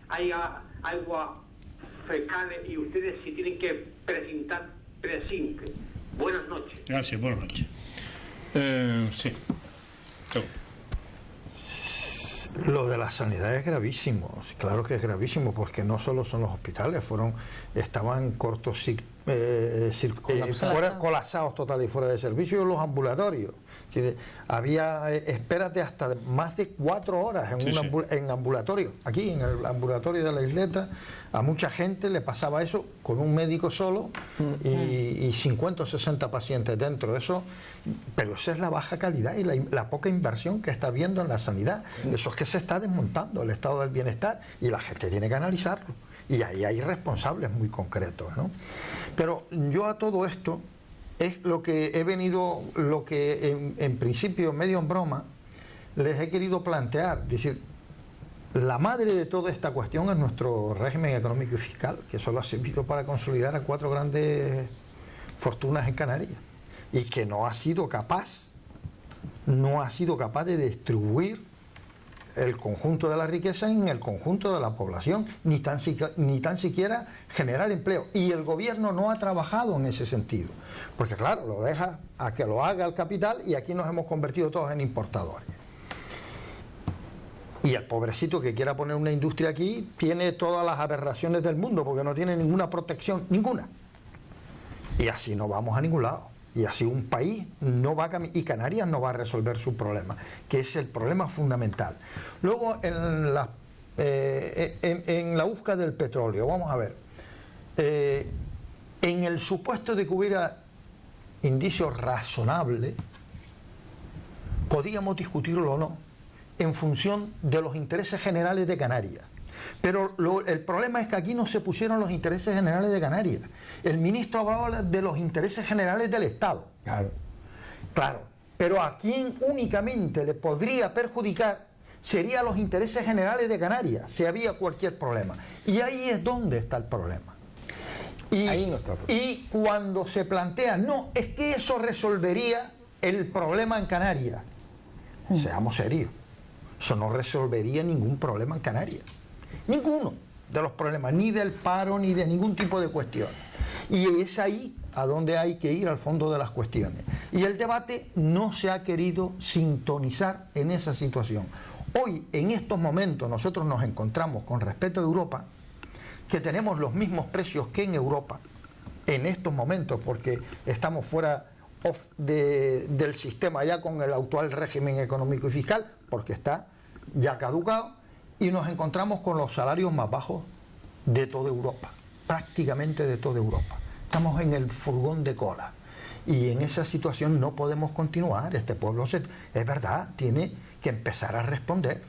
hay agua fecales, y ustedes si tienen que precintar, precinten. Buenas noches. Gracias, buenas noches. Sí. Lo de la sanidad es gravísimo, claro que es gravísimo, porque no solo son los hospitales, estaban colapsados total y fuera de servicio, los ambulatorios. Había, espérate, hasta más de 4 horas en ambulatorio. Aquí en el ambulatorio de la isleta a mucha gente le pasaba eso con un médico solo y 50 o 60 pacientes dentro. Pero esa es la baja calidad y la poca inversión que está habiendo en la sanidad. Eso es que se está desmontando el estado del bienestar, y la gente tiene que analizarlo. Y ahí hay responsables muy concretos, ¿no? Pero yo a todo esto es lo que he venido, lo que en principio, medio en broma, les he querido plantear. Es decir, la madre de toda esta cuestión es nuestro régimen económico y fiscal, que solo ha servido para consolidar a 4 grandes fortunas en Canarias, y que no ha sido capaz de distribuir el conjunto de la riqueza en el conjunto de la población, ni tan siquiera generar empleo. Y el gobierno no ha trabajado en ese sentido, porque claro, lo deja a que lo haga el capital, y aquí nos hemos convertido todos en importadores. Y el pobrecito que quiera poner una industria aquí tiene todas las aberraciones del mundo, porque no tiene ninguna protección, ninguna. Y así no vamos a ningún lado. Y así un país no va a caminar, y Canarias no va a resolver su problema, que es el problema fundamental. Luego, en la búsqueda del petróleo, vamos a ver, en el supuesto de que hubiera indicios razonables, podíamos discutirlo o no, en función de los intereses generales de Canarias. Pero el problema es que aquí no se pusieron los intereses generales de Canarias. El ministro hablaba de los intereses generales del Estado. Claro. Pero a quien únicamente le podría perjudicar serían los intereses generales de Canarias, si había cualquier problema. Y ahí es donde está el problema. Ahí no está el problema. Y cuando se plantea, no, es que eso resolvería el problema en Canarias. Seamos serios. Eso no resolvería ningún problema en Canarias. Ninguno de los problemas, ni del paro, ni de ningún tipo de cuestión. Y es ahí a donde hay que ir, al fondo de las cuestiones. Y el debate no se ha querido sintonizar en esa situación. Hoy, en estos momentos, nosotros nos encontramos con respecto a Europa, que tenemos los mismos precios que en Europa, en estos momentos, porque estamos fuera del sistema ya con el actual régimen económico y fiscal, porque está ya caducado, y nos encontramos con los salarios más bajos de toda Europa, prácticamente de toda Europa. Estamos en el furgón de cola, y en esa situación no podemos continuar. Este pueblo, es verdad, tiene que empezar a responder.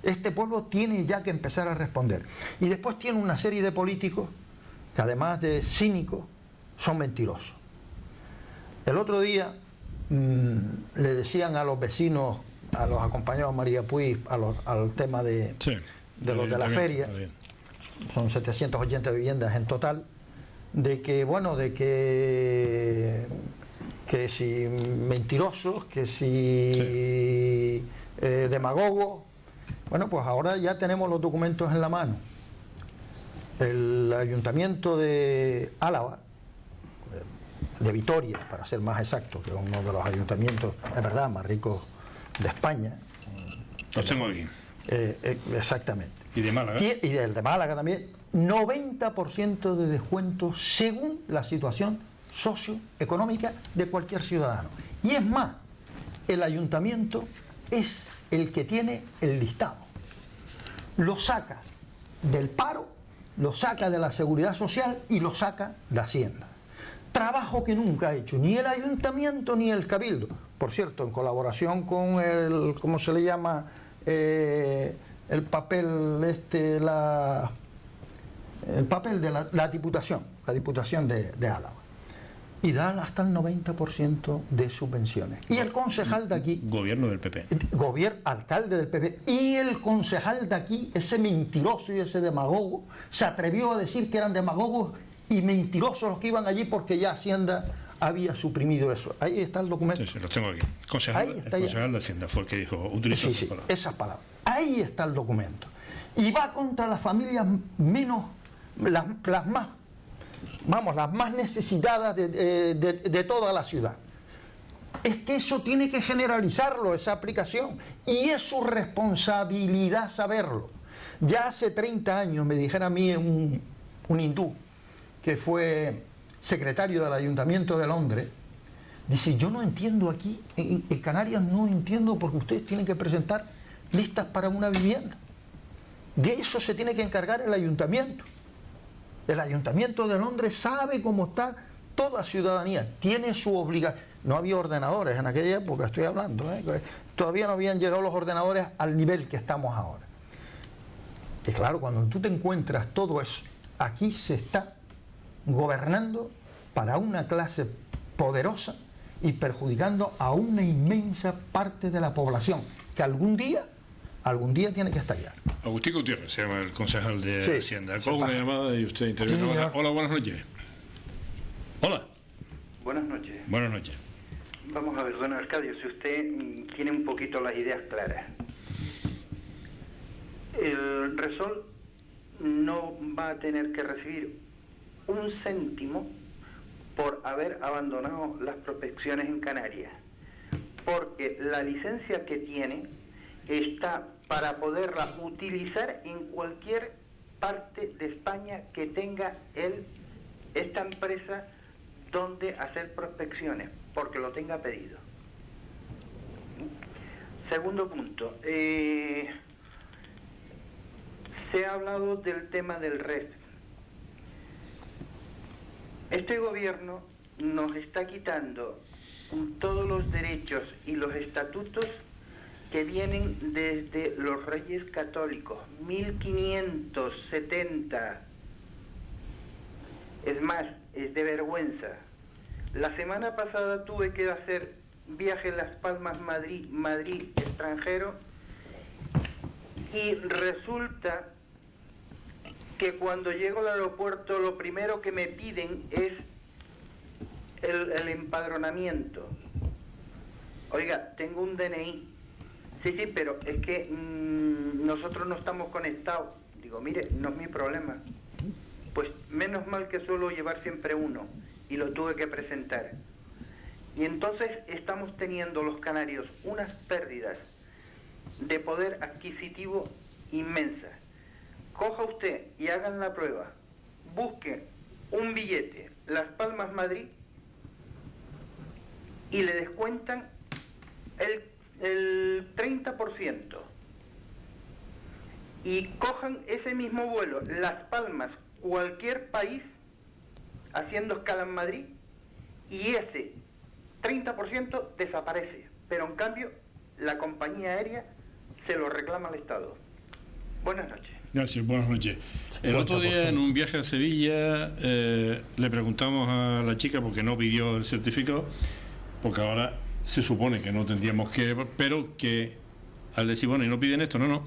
Este pueblo tiene ya que empezar a responder. Y después tiene una serie de políticos que, además de cínicos, son mentirosos. El otro día le decían a los vecinos, a los acompañados de María Puig, al tema de los de la feria, son 780 viviendas en total, de que, bueno, de que si mentirosos, que si demagogos. Bueno, pues ahora ya tenemos los documentos en la mano. El Ayuntamiento de Álava, de Vitoria, para ser más exacto, que es uno de los ayuntamientos, es verdad, más ricos de España. Los tengo aquí. Exactamente. Y de Málaga. Y del de Málaga también. 90% de descuento según la situación socioeconómica de cualquier ciudadano. Y es más, el ayuntamiento es el que tiene el listado. Lo saca del paro, lo saca de la seguridad social y lo saca de Hacienda. Trabajo que nunca ha hecho ni el ayuntamiento ni el cabildo. Por cierto, en colaboración con el, ¿cómo se le llama? El papel el papel de la Diputación de Álava. Y dan hasta el 90% de subvenciones. Y el concejal de aquí... Gobierno del PP. Alcalde del PP. Y el concejal de aquí, ese mentiroso y ese demagogo, se atrevió a decir que eran demagogos y mentirosos los que iban allí porque ya Hacienda había suprimido eso. Ahí está el documento. Sí, los tengo aquí. El concejal de Hacienda fue el que dijo, utilizó esas palabras. Esas palabras. Ahí está el documento. Y va contra las familias menos, las más, vamos, las más necesitadas de toda la ciudad. Es que eso tiene que generalizarlo, esa aplicación, y es su responsabilidad saberlo. Ya hace 30 años me dijera a mí un hindú que fue secretario del Ayuntamiento de Londres, dice, yo no entiendo aquí, en Canarias no entiendo porque ustedes tienen que presentar listas para una vivienda. De eso se tiene que encargar el ayuntamiento. El Ayuntamiento de Londres sabe cómo está toda ciudadanía, tiene su obligación. No había ordenadores en aquella época, estoy hablando, todavía no habían llegado los ordenadores al nivel que estamos ahora. Y claro, cuando tú te encuentras todo eso, aquí se está gobernando para una clase poderosa y perjudicando a una inmensa parte de la población que algún día tiene que estallar. Agustín Gutiérrez se llama el concejal de Hacienda. Con una llamada y usted interviene. Sí, Hola, buenas noches. Hola. Buenas noches. Buenas noches. Vamos a ver, don Arcadio, si usted tiene un poquito las ideas claras. El Repsol no va a tener que recibir un céntimo por haber abandonado las prospecciones en Canarias, porque la licencia que tiene está para poderla utilizar en cualquier parte de España que tenga esta empresa donde hacer prospecciones, porque lo tenga pedido. Segundo punto, se ha hablado del tema del REF. Este gobierno nos está quitando todos los derechos y los estatutos que vienen desde los Reyes Católicos, 1570. Es más, es de vergüenza. La semana pasada tuve que hacer viaje Las Palmas, Madrid extranjero, y resulta que cuando llego al aeropuerto lo primero que me piden es el empadronamiento. Oiga, tengo un DNI. Sí, pero es que nosotros no estamos conectados. Digo, mire, no es mi problema. Pues menos mal que suelo llevar siempre uno, y lo tuve que presentar. Y entonces estamos teniendo los canarios unas pérdidas de poder adquisitivo inmensas. Coja usted y hagan la prueba. Busque un billete, Las Palmas, Madrid, y le descuentan el 30%. Y cojan ese mismo vuelo, Las Palmas, cualquier país, haciendo escala en Madrid, y ese 30% desaparece. Pero en cambio, la compañía aérea se lo reclama al Estado. Buenas noches. Gracias, buenas noches. El otro día, en un viaje a Sevilla, le preguntamos a la chica, porque no pidió el certificado, porque ahora se supone que no tendríamos que, pero que al decir, bueno, y no piden esto, no,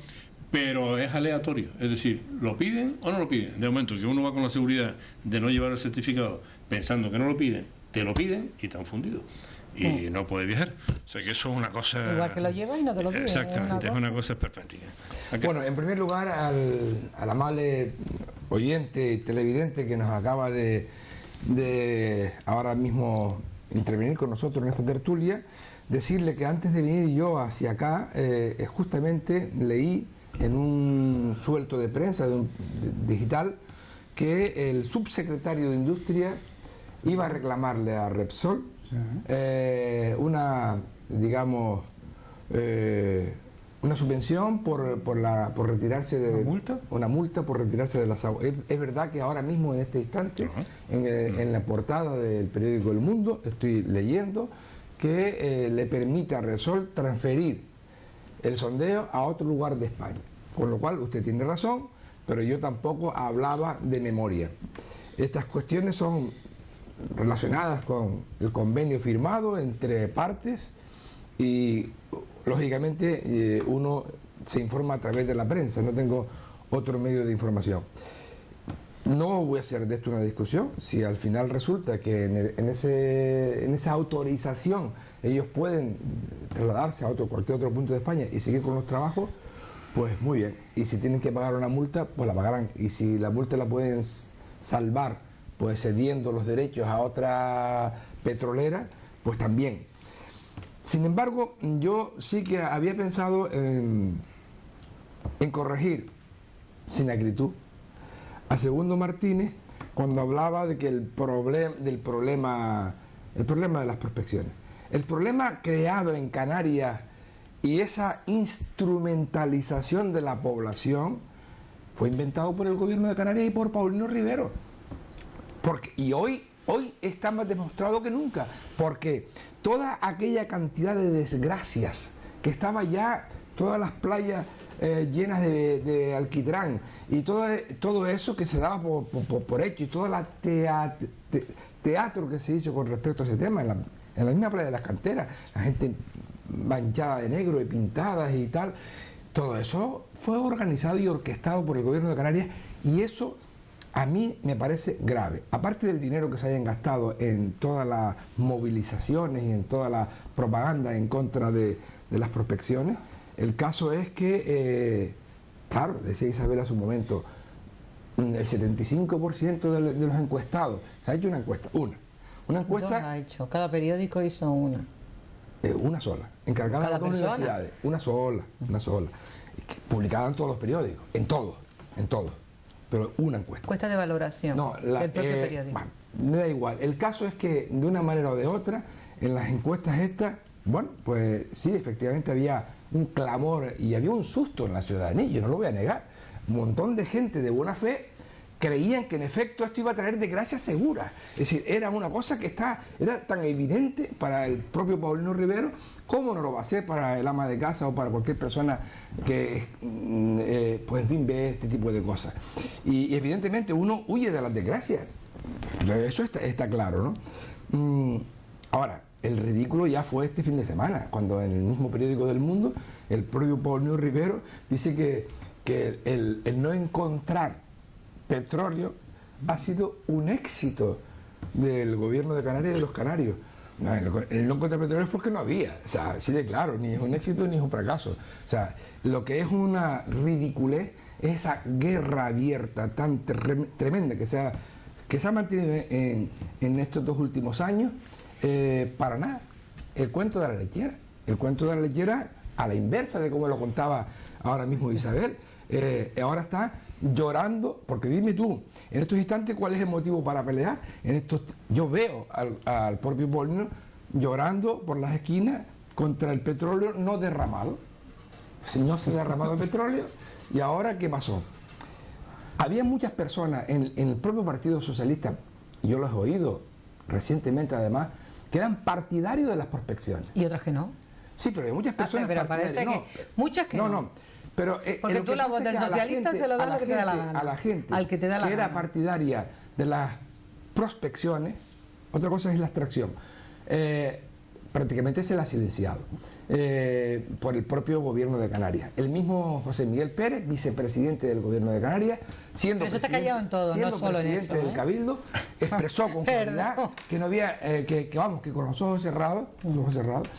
pero es aleatorio, es decir, ¿lo piden o no lo piden? De momento que uno va con la seguridad de no llevar el certificado pensando que no lo piden, te lo piden y te han fundido. Y no puede viajar. O sea que eso es una cosa... Igual que lo llevas y no te lo piden. Exactamente, es una cosa esperpéntica. Bueno, en primer lugar, al amable oyente y televidente que nos acaba de ahora mismo intervenir con nosotros en esta tertulia, decirle que antes de venir yo hacia acá, justamente leí en un suelto de prensa digital que el subsecretario de Industria iba a reclamarle a Repsol una subvención por retirarse de una multa por retirarse de las aguas. Es verdad que ahora mismo, en este instante, en la portada del periódico El Mundo, estoy leyendo que le permite a Repsol transferir el sondeo a otro lugar de España. Con lo cual usted tiene razón, pero yo tampoco hablaba de memoria. Estas cuestiones son relacionadas con el convenio firmado entre partes y lógicamente uno se informa a través de la prensa, no tengo otro medio de información. No voy a hacer de esto una discusión. Si al final resulta que en esa autorización ellos pueden trasladarse a cualquier otro punto de España y seguir con los trabajos, pues muy bien. Y si tienen que pagar una multa, pues la pagarán. Y si la multa la pueden salvar pues cediendo los derechos a otra petrolera, pues también. Sin embargo, yo sí que había pensado en corregir sin acritud a Segundo Martínez cuando hablaba de que el problema de las prospecciones, el problema creado en Canarias y esa instrumentalización de la población fue inventado por el gobierno de Canarias y por Paulino Rivero. Y hoy está más demostrado que nunca, porque toda aquella cantidad de desgracias que estaba ya, todas las playas llenas de alquitrán y todo eso que se daba por hecho, y toda la teatro que se hizo con respecto a ese tema en la misma playa de las Canteras, la gente manchada de negro y pintadas y tal. Todo eso fue organizado y orquestado por el gobierno de Canarias, y eso a mí me parece grave. Aparte del dinero que se hayan gastado en todas las movilizaciones y en toda la propaganda en contra de las prospecciones, el caso es que, claro, decía Isabel a su momento, el 75% de los encuestados, se ha hecho una encuesta, una encuesta... Dos ha hecho, cada periódico hizo una. Una sola, encargada de 2 universidades, una sola, publicada en todos los periódicos, en todos, pero una encuesta. Encuesta de valoración del propio periódico. Bueno, me da igual, el caso es que de una manera o de otra, en las encuestas estas, bueno, pues sí, efectivamente había un clamor y había un susto en la ciudadanía, yo no lo voy a negar. Un montón de gente de buena fe creían que en efecto esto iba a traer desgracia segura. Es decir, era una cosa que era tan evidente para el propio Paulino Rivero, como no lo va a ser para el ama de casa o para cualquier persona que pues en fin, ve este tipo de cosas. Y evidentemente uno huye de las desgracias. Eso está claro, ¿no? Ahora, el ridículo ya fue este fin de semana, cuando en el mismo periódico del Mundo, el propio Paulino Rivero dice que el no encontrar petróleo ha sido un éxito del gobierno de Canarias y de los canarios. El no encontrar petróleo es porque no había, o sea, así de claro, ni es un éxito ni es un fracaso. O sea, lo que es una ridiculez es esa guerra abierta tan tremenda que se ha mantenido en estos 2 últimos años, para nada. El cuento de la lechera. El cuento de la lechera, a la inversa de como lo contaba ahora mismo Isabel, ahora está llorando, porque dime tú, en estos instantes, ¿cuál es el motivo para pelear? Yo veo al propio Paulino llorando por las esquinas contra el petróleo no derramado. Si no se ha derramado el petróleo, ¿y ahora qué pasó? Había muchas personas en el propio Partido Socialista, y yo los he oído recientemente además, que eran partidarios de las prospecciones. ¿Y otras que no? Sí, pero hay muchas personas pero parece que muchas que no. Pero, porque tú la voz del socialista se lo das lo que te da la gana. A la gente al que te da la que era gana. partidaria de las prospecciones, otra cosa es la extracción, prácticamente se la ha silenciado por el propio gobierno de Canarias. El mismo José Miguel Pérez, vicepresidente del gobierno de Canarias, siendo pero eso está callado en todo, no solo en eso, del Cabildo, expresó con claridad que no había, que con los ojos cerrados,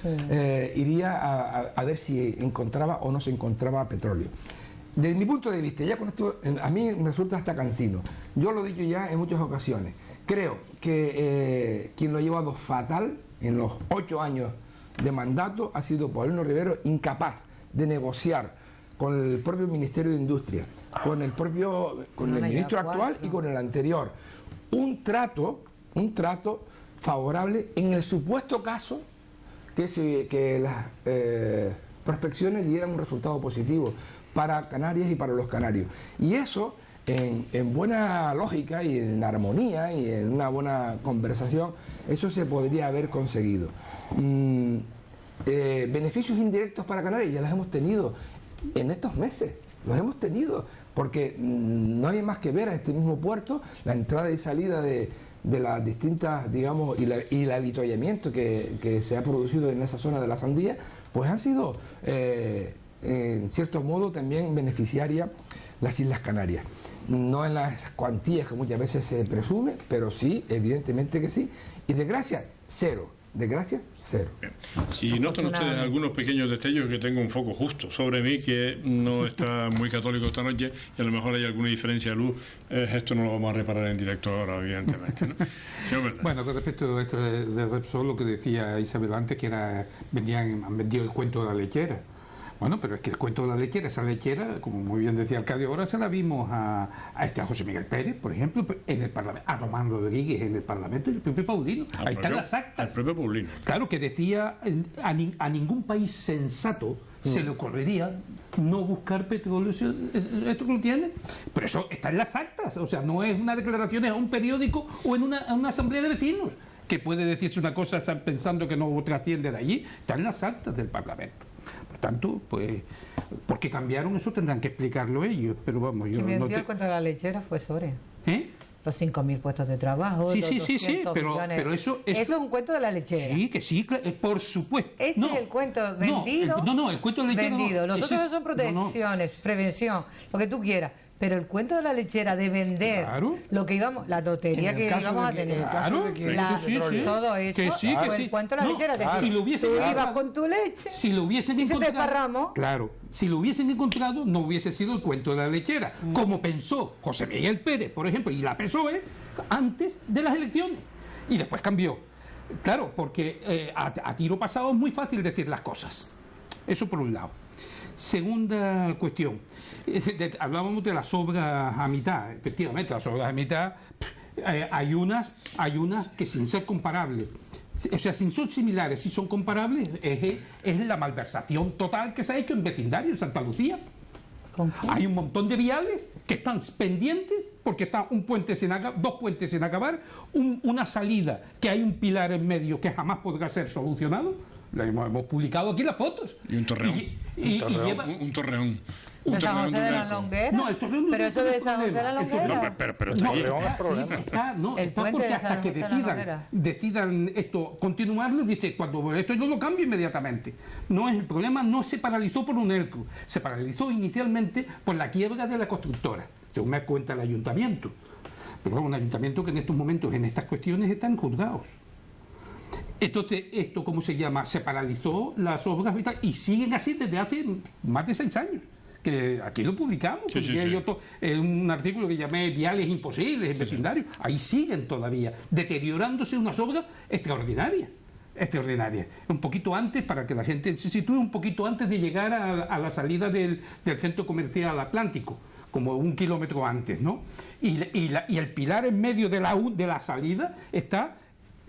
sí, iría a ver si encontraba o no se encontraba petróleo. Desde mi punto de vista, ya con esto, a mí me resulta hasta cansino. Yo lo he dicho ya en muchas ocasiones. Creo que quien lo ha llevado fatal en los 8 años de mandato ha sido Paulino Rivero, incapaz de negociar con el propio Ministerio de Industria, con el ministro actual y con el anterior, un trato favorable en el supuesto caso que las prospecciones dieran un resultado positivo para Canarias y para los canarios. Y eso, en buena lógica y en armonía y en una buena conversación, eso se podría haber conseguido. Beneficios indirectos para Canarias ya los hemos tenido en estos meses, los hemos tenido, porque no hay más que ver a este mismo puerto la entrada y salida de las distintas, digamos, y el avituallamiento que se ha producido en esa zona de la Sandía, pues han sido en cierto modo también beneficiaria las Islas Canarias. No en las cuantías que muchas veces se presume, pero sí, evidentemente que sí. Y desgracia, cero. Desgracia, cero. Si notan ustedes algunos pequeños destellos, que tengo un foco justo sobre mí, que no está muy católico esta noche, y a lo mejor hay alguna diferencia de luz, esto no lo vamos a reparar en directo ahora, evidentemente, ¿no? Bueno, con respecto a esto de Repsol, lo que decía Isabel antes, que han vendido el cuento de la lechera. Bueno, pero es que el cuento de la lechera, esa lechera, como muy bien decía Arcadio, ahora se la vimos a José Miguel Pérez, por ejemplo, en el Parlamento, a Román Rodríguez en el Parlamento, y el propio Paulino. Ahí están las actas. El propio Paulino. Claro, que decía, a ningún país sensato se le ocurriría no buscar petróleo. ¿Esto que lo tiene? Pero eso está en las actas, o sea, no es una declaración, es a un periódico o en una asamblea de vecinos, que puede decirse una cosa pensando que no trasciende de allí. Está en las actas del Parlamento. Por tanto, pues, ¿por qué cambiaron? Eso tendrán que explicarlo ellos, pero vamos, yo quien vendió no el cuento de la lechera fue Soria. los 5.000 puestos de trabajo, sí, los sí, sí, 200 pero millones. eso es un cuento de la lechera. Sí, que sí, por supuesto. Ese es el cuento vendido. No, el cuento de la lechera vendido. Los otros son protecciones, no. prevención, lo que tú quieras. Pero el cuento de la lechera de vender lo que íbamos, la lotería que íbamos a tener, todo eso, que sí, el cuento de la lechera, si lo hubiesen tú ibas con tu leche, si lo hubiesen encontrado, si lo hubiesen encontrado, no hubiese sido el cuento de la lechera, como pensó José Miguel Pérez, por ejemplo, y la PSOE antes de las elecciones, y después cambió. Claro, porque a tiro pasado es muy fácil decir las cosas. Eso por un lado. Segunda cuestión, hablábamos de las obras a mitad. Efectivamente, las obras a mitad, hay unas que sin ser comparables, o sea, si son similares, si son comparables, es la malversación total que se ha hecho en vecindario en Santa Lucía. Hay un montón de viales que están pendientes porque está un puente dos puentes sin acabar, una salida que hay un pilar en medio que jamás podrá ser solucionado. Hemos publicado aquí las fotos. Y un torreón. Un torreón. ¿De San José de la Longuera? No, el torreón no. Pero eso de San José de la Longuera. Pero está está porque hasta que decidan esto, continuarlo, dice, cuando esto yo lo cambio inmediatamente. No es el problema, no se paralizó por un ERCO, se paralizó inicialmente por la quiebra de la constructora, según me cuenta el ayuntamiento. Pero es un ayuntamiento que en estos momentos, en estas cuestiones, están juzgados. Entonces, ¿esto cómo se llama? Se paralizó las obras y siguen así desde hace más de 6 años. Que aquí lo publicamos, un artículo que llamé Viales Imposibles en vecindario. Ahí siguen todavía deteriorándose unas obras extraordinarias. Un poquito antes, para que la gente se sitúe, un poquito antes de llegar a la salida del centro comercial Atlántico, como 1 kilómetro antes, ¿no? Y el pilar en medio de la salida está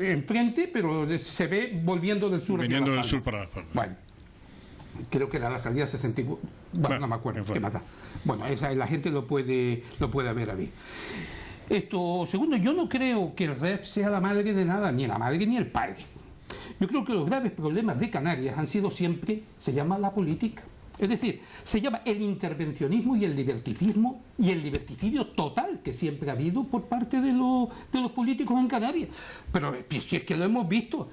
enfrente, pero se ve volviendo del sur. Viniendo del sur para la Palma. Bueno, creo que era la salida 64. Bueno, no me acuerdo qué mata. Bueno, la gente lo puede ver a mí. Segundo, yo no creo que el REF sea la madre de nada, ni la madre ni el padre. Yo creo que los graves problemas de Canarias han sido siempre, se llama la política. Es decir, se llama el intervencionismo y el liberticismo y el liberticidio total que siempre ha habido por parte de los políticos en Canarias. Pero si es que lo hemos visto,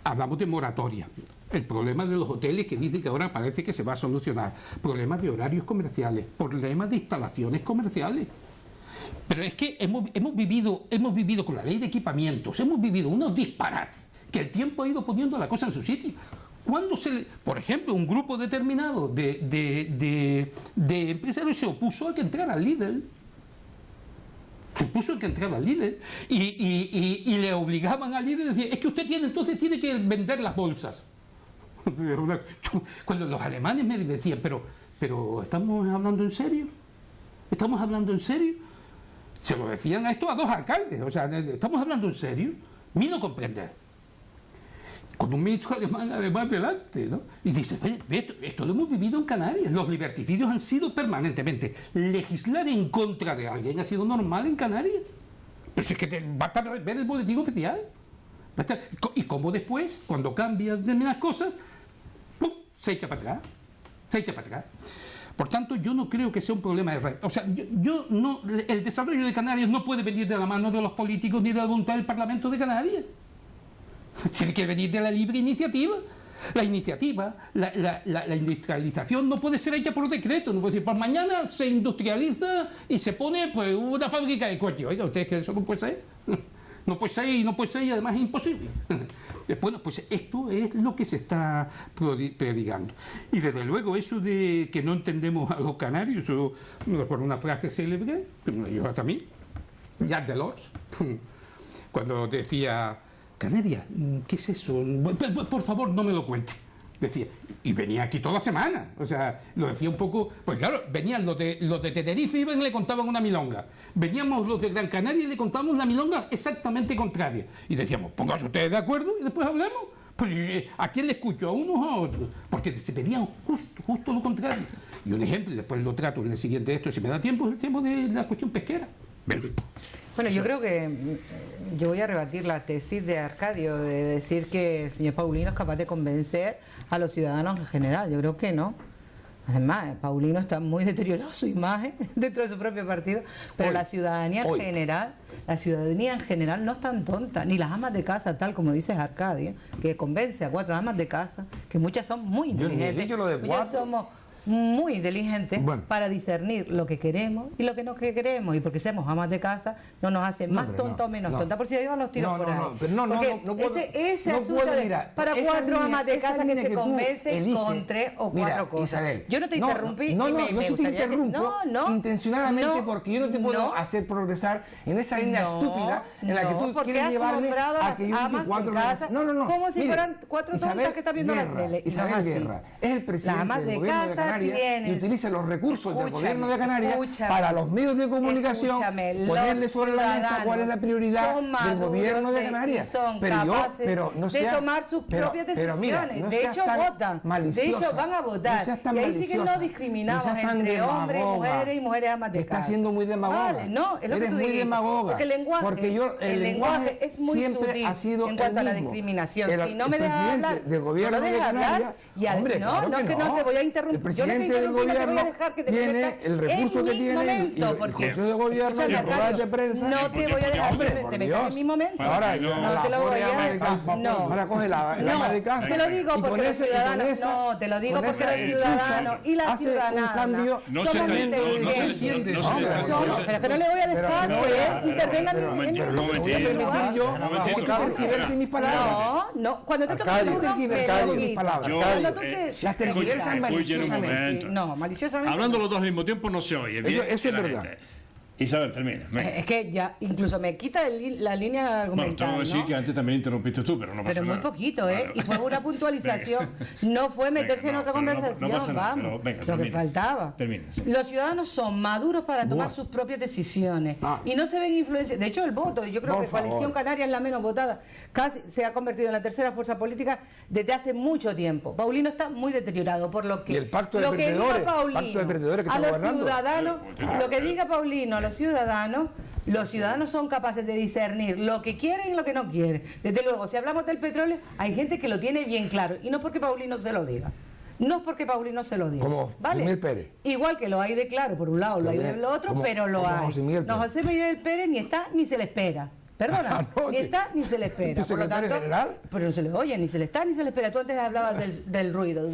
hablamos de moratoria. El problema de los hoteles que dicen que ahora parece que se va a solucionar. Problemas de horarios comerciales, problemas de instalaciones comerciales. Pero es que hemos vivido con la ley de equipamientos, hemos vivido unos disparates que el tiempo ha ido poniendo la cosa en su sitio. Cuando por ejemplo, un grupo determinado de empresarios se opuso a que entrara Lidl. Y le obligaban a Lidl y decían, es que usted tiene que vender las bolsas. Cuando los alemanes me decían, pero ¿estamos hablando en serio? ¿Estamos hablando en serio? Se lo decían a dos alcaldes, o sea, ¿estamos hablando en serio? Ni no comprender. Con un ministro alemán además delante, ¿no? Y dice, esto lo hemos vivido en Canarias, los liberticidios han sido permanentemente. Legislar en contra de alguien ha sido normal en Canarias. Pero si es que basta ver el boletín oficial. Y como después, cuando cambian determinadas cosas, ¡pum!, se echa para atrás. Por tanto, yo no creo que sea un problema de red. O sea, el desarrollo de Canarias no puede venir de la mano de los políticos ni de la voluntad del Parlamento de Canarias. Tiene que venir de la libre iniciativa. La iniciativa, la industrialización no puede ser hecha por decreto. No puede decir, por mañana se industrializa y se pone pues una fábrica de coches. Oiga, ustedes que eso no puede ser. No puede ser y además es imposible. Bueno, pues esto es lo que se está predicando. Y desde luego eso de que no entendemos a los canarios, yo me recuerdo una frase célebre, que me la lleva hasta a mí, Jacques Delors, cuando decía, Canarias, ¿qué es eso? Por favor, no me lo cuente. Decía, y venía aquí toda semana, o sea, lo decía un poco, pues claro, venían los de Tenerife y le contaban una milonga, veníamos los de Gran Canaria y le contábamos la milonga exactamente contraria, y decíamos, pónganse ustedes de acuerdo y después hablemos, pues ¿a quién le escucho? ¿A unos o a otros? Porque se venían justo lo contrario. Y un ejemplo, y después lo trato en el siguiente de esto, si me da tiempo, es el tiempo de la cuestión pesquera. Bueno, yo creo que yo voy a rebatir la tesis de Arcadio de decir que el señor Paulino es capaz de convencer a los ciudadanos en general. Yo creo que no. Además, Paulino está muy deteriorado su imagen dentro de su propio partido, pero la ciudadanía en general no es tan tonta, ni las amas de casa, tal como dices Arcadio, que convence a 4 amas de casa, que muchas son muy inteligentes. Muchas somos muy inteligentes para discernir lo que queremos y lo que no queremos, y porque seamos amas de casa no nos hace más tonta o menos tonta, por si llevan los tiros por ahí. Ese asunto para 4 amas de casa que se convencen con 3 o 4 cosas. Isabel, yo no te interrumpí. No, yo te interrumpo intencionadamente porque yo no te puedo hacer progresar en esa línea estúpida en la que tú quieres llevarme a que yo diga 4 casas. Como si fueran 4 tontas que están viendo la tele. Isabel Guerra es el presidente del gobierno de Canarias y utiliza los recursos del gobierno de Canarias para los medios de comunicación ponerle sobre la mesa cuál es la prioridad del gobierno de Canarias. Pero no de tomar sus propias decisiones. De hecho, votan. De hecho, van a votar. Y ahí sí que no discriminamos entre hombres y mujeres amas de casa. Estás siendo muy demagoga. Vale, no, es lo que tú dices. Porque el lenguaje es muy sutil en cuanto a la discriminación. Si no me dejas hablar, yo lo dejo hablar. No, es que no te voy a interrumpir. Yo no te interrumpí, no te voy a dejar que te tiene el recurso que tiene el Consejo de Gobierno y el ruedas de prensa. No te voy a dejar que te metas en mi momento. Ahora no te lo voy a dejar. No. Ahora coge la ama de casa. Te lo digo porque los ciudadanos. No, te lo digo porque los ciudadanos y la ciudadana somos inteligentes. Pero es que no le voy a dejar que él intervenga en mi lugar. No, cuando te toca el turno, me lo quitas. Las tergiversas maliciosamente. No, maliciosamente. Hablando los dos al mismo tiempo no se oye. Eso es verdad. Isabel, termina. Es que ya incluso me quita la línea argumental. Bueno, tengo que decir que antes también interrumpiste tú, pero no pasa nada. Pero muy poquito, ¿eh? Vale. Y fue una puntualización. No fue meterse en otra conversación, vamos. Lo que faltaba. Termina. Los ciudadanos son maduros para tomar sus propias decisiones. Y no se ven influenciados. De hecho, el voto, yo creo que Coalición Canaria es la menos votada. Casi se ha convertido en la tercera fuerza política desde hace mucho tiempo. Paulino está muy deteriorado, por lo que... Y el pacto de perdedores, a los ciudadanos, lo que diga Paulino a los ciudadanos son capaces de discernir lo que quieren y lo que no quieren. Desde luego, si hablamos del petróleo, hay gente que lo tiene bien claro, y no porque Paulino se lo diga. No es porque Paulino se lo diga. Como ¿vale? José Pérez. Igual que lo hay de claro, por un lado, lo hay de lo otro, pero lo hay. José Miguel Pérez ni está ni se le espera. Perdona, ni está ni se le espera. Por lo tanto, pero no se le oye, ni se le está ni se le espera. Tú antes hablabas del ruido.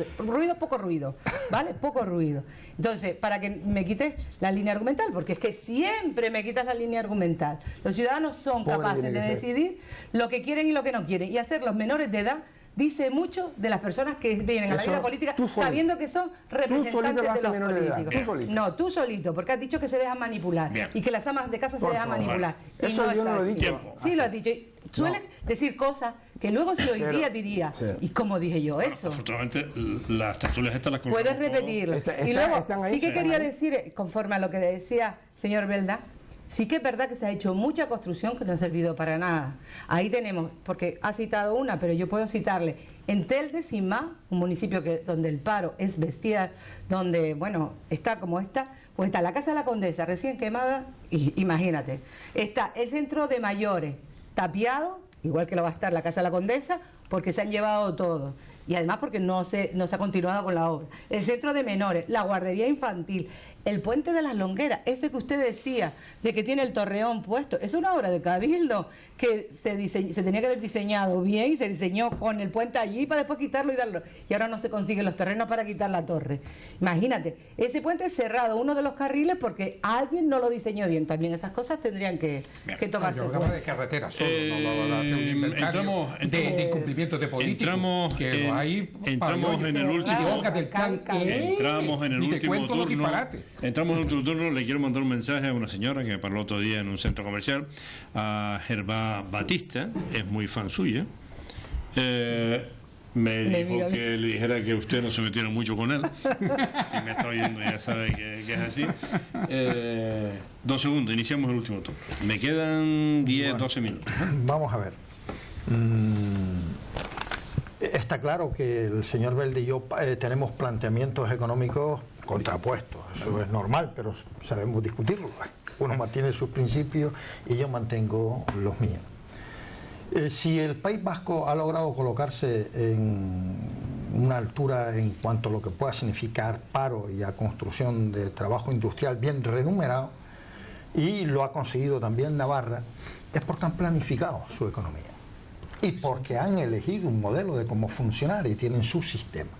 Poco ruido, ¿vale? Poco ruido. Entonces, para que me quites la línea argumental, porque es que siempre me quitas la línea argumental. Los ciudadanos son capaces de decidir lo que quieren y lo que no quieren. Y hacer los menores de edad dice mucho de las personas que vienen a la vida política sabiendo que son representantes de los políticos. No, tú solito, porque has dicho que se dejan manipular y que las amas de casa se dejan manipular. Y eso yo no lo he dicho. Sí, lo has dicho. Sueles decir cosas que luego si hoy día diría, ¿y cómo dije yo eso? Afortunadamente, las tertulias estas las colocamos. Puedes repetirlo. Y luego, sí que quería decir, conforme a lo que decía señor Belda, sí que es verdad que se ha hecho mucha construcción que no ha servido para nada. Ahí tenemos, porque ha citado una, pero yo puedo citarle, en Telde, sin más, un municipio donde el paro es bestial, donde, bueno, está como está, pues está la Casa de la Condesa recién quemada, y imagínate, está el centro de mayores tapiado, igual que lo va a estar la Casa de la Condesa, porque se han llevado todo. Y además porque no se ha continuado con la obra. El centro de menores, la guardería infantil, el puente de las Longueras, ese que usted decía, de que tiene el torreón puesto, es una obra de Cabildo que se tenía que haber diseñado bien y se diseñó con el puente allí para después quitarlo y darlo. Y ahora no se consiguen los terrenos para quitar la torre. Imagínate, ese puente es cerrado, uno de los carriles, porque alguien no lo diseñó bien. También esas cosas tendrían que tomarse en cuenta. De carretera solo, entramos de incumplimiento de políticos. Entramos en el último turno. Le quiero mandar un mensaje a una señora que me paró otro día en un centro comercial, a Gervá Batista, es muy fan suya. Me dijo que le dijera que usted no se metiera mucho con él. Si me está oyendo ya sabe que es así. 2 segundos, iniciamos el último turno. Me quedan 10, 12 minutos. Vamos a ver. Está claro que el señor Belda y yo tenemos planteamientos económicos contrapuestos. Eso es normal, pero sabemos discutirlo. Uno mantiene sus principios y yo mantengo los míos. Si el País Vasco ha logrado colocarse en una altura en cuanto a lo que pueda significar paro y a construcción de trabajo industrial bien remunerado, y lo ha conseguido también Navarra, es porque han planificado su economía y porque han elegido un modelo de cómo funcionar y tienen su sistema.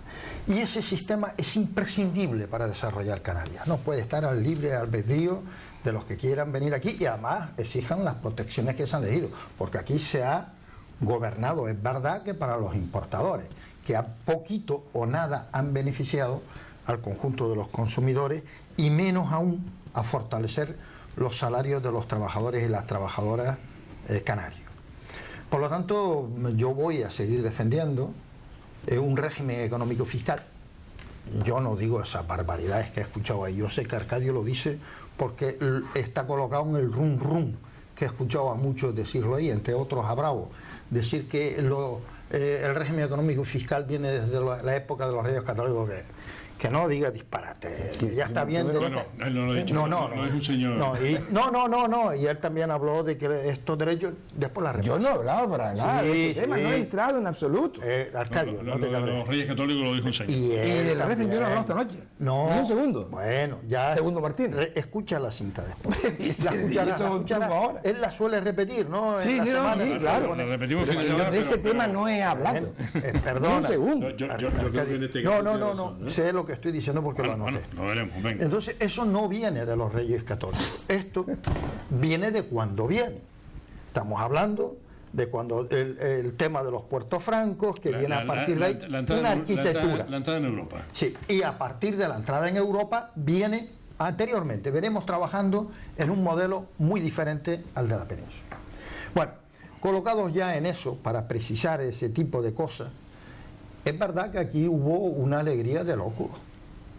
Y ese sistema es imprescindible para desarrollar Canarias. No puede estar al libre albedrío de los que quieran venir aquí, y además exijan las protecciones que se han elegido, porque aquí se ha gobernado, es verdad, que para los importadores, que a poquito o nada han beneficiado al conjunto de los consumidores, y menos aún a fortalecer los salarios de los trabajadores y las trabajadoras canarios. Por lo tanto, yo voy a seguir defendiendo un régimen económico fiscal. Yo no digo esas barbaridades que he escuchado ahí. Yo sé que Arcadio lo dice porque está colocado en el rum rum, que he escuchado a muchos decirlo ahí, entre otros a Bravo, decir que el régimen económico fiscal viene desde la época de los reyes católicos. Que no diga disparate, ya está bien. Bueno, él no lo ha dicho, no es un señor. No, y él también habló de que estos derechos después la Yo no he hablado para nada de ese tema, no he entrado en absoluto. Arcadio, no te cabres. Los reyes católicos lo dijo un señor. Y de la vez yo no he hablado esta noche. No. Ni un segundo. Bueno, ya. Segundo Martínez. Escucha la cinta después. Él la suele repetir, ¿no? Sí, sí, claro. La repetimos de ese tema no he hablado. Perdona. Un segundo. Yo creo que en este caso. No. Sé lo que estoy diciendo porque lo anoté. Lo veremos, venga. Entonces, eso no viene de los reyes católicos. Esto viene de cuando viene. Estamos hablando de cuando el tema de los puertos francos, que viene a partir de ahí, una arquitectura. La entrada en Europa. Sí, y a partir de la entrada en Europa viene anteriormente. Venimos trabajando en un modelo muy diferente al de la península. Bueno, colocados ya en eso, para precisar ese tipo de cosas, es verdad que aquí hubo una alegría de locos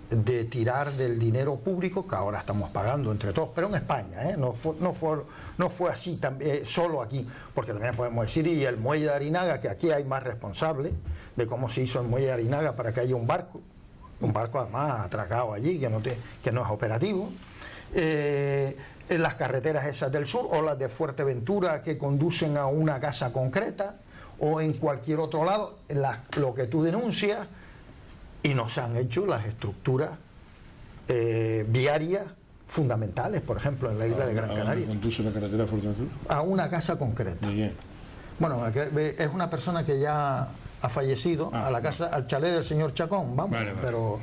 de tirar del dinero público que ahora estamos pagando entre todos, pero en España, no fue así también, solo aquí, porque también podemos decir, y el muelle de Arinaga, que aquí hay más responsables de cómo se hizo el muelle de Arinaga para que haya un barco además atracado allí, que no es operativo, en las carreteras esas del sur o las de Fuerteventura que conducen a una casa concreta, o en cualquier otro lado, lo que tú denuncias, y no se han hecho las estructuras viarias fundamentales, por ejemplo, en la isla de Gran Canaria. ¿Conduce la carretera a Fuerteventura? A una casa concreta. Bien. Bueno, es una persona que ya ha fallecido, a la casa, al chalet del señor Chacón, vamos, vale. Pero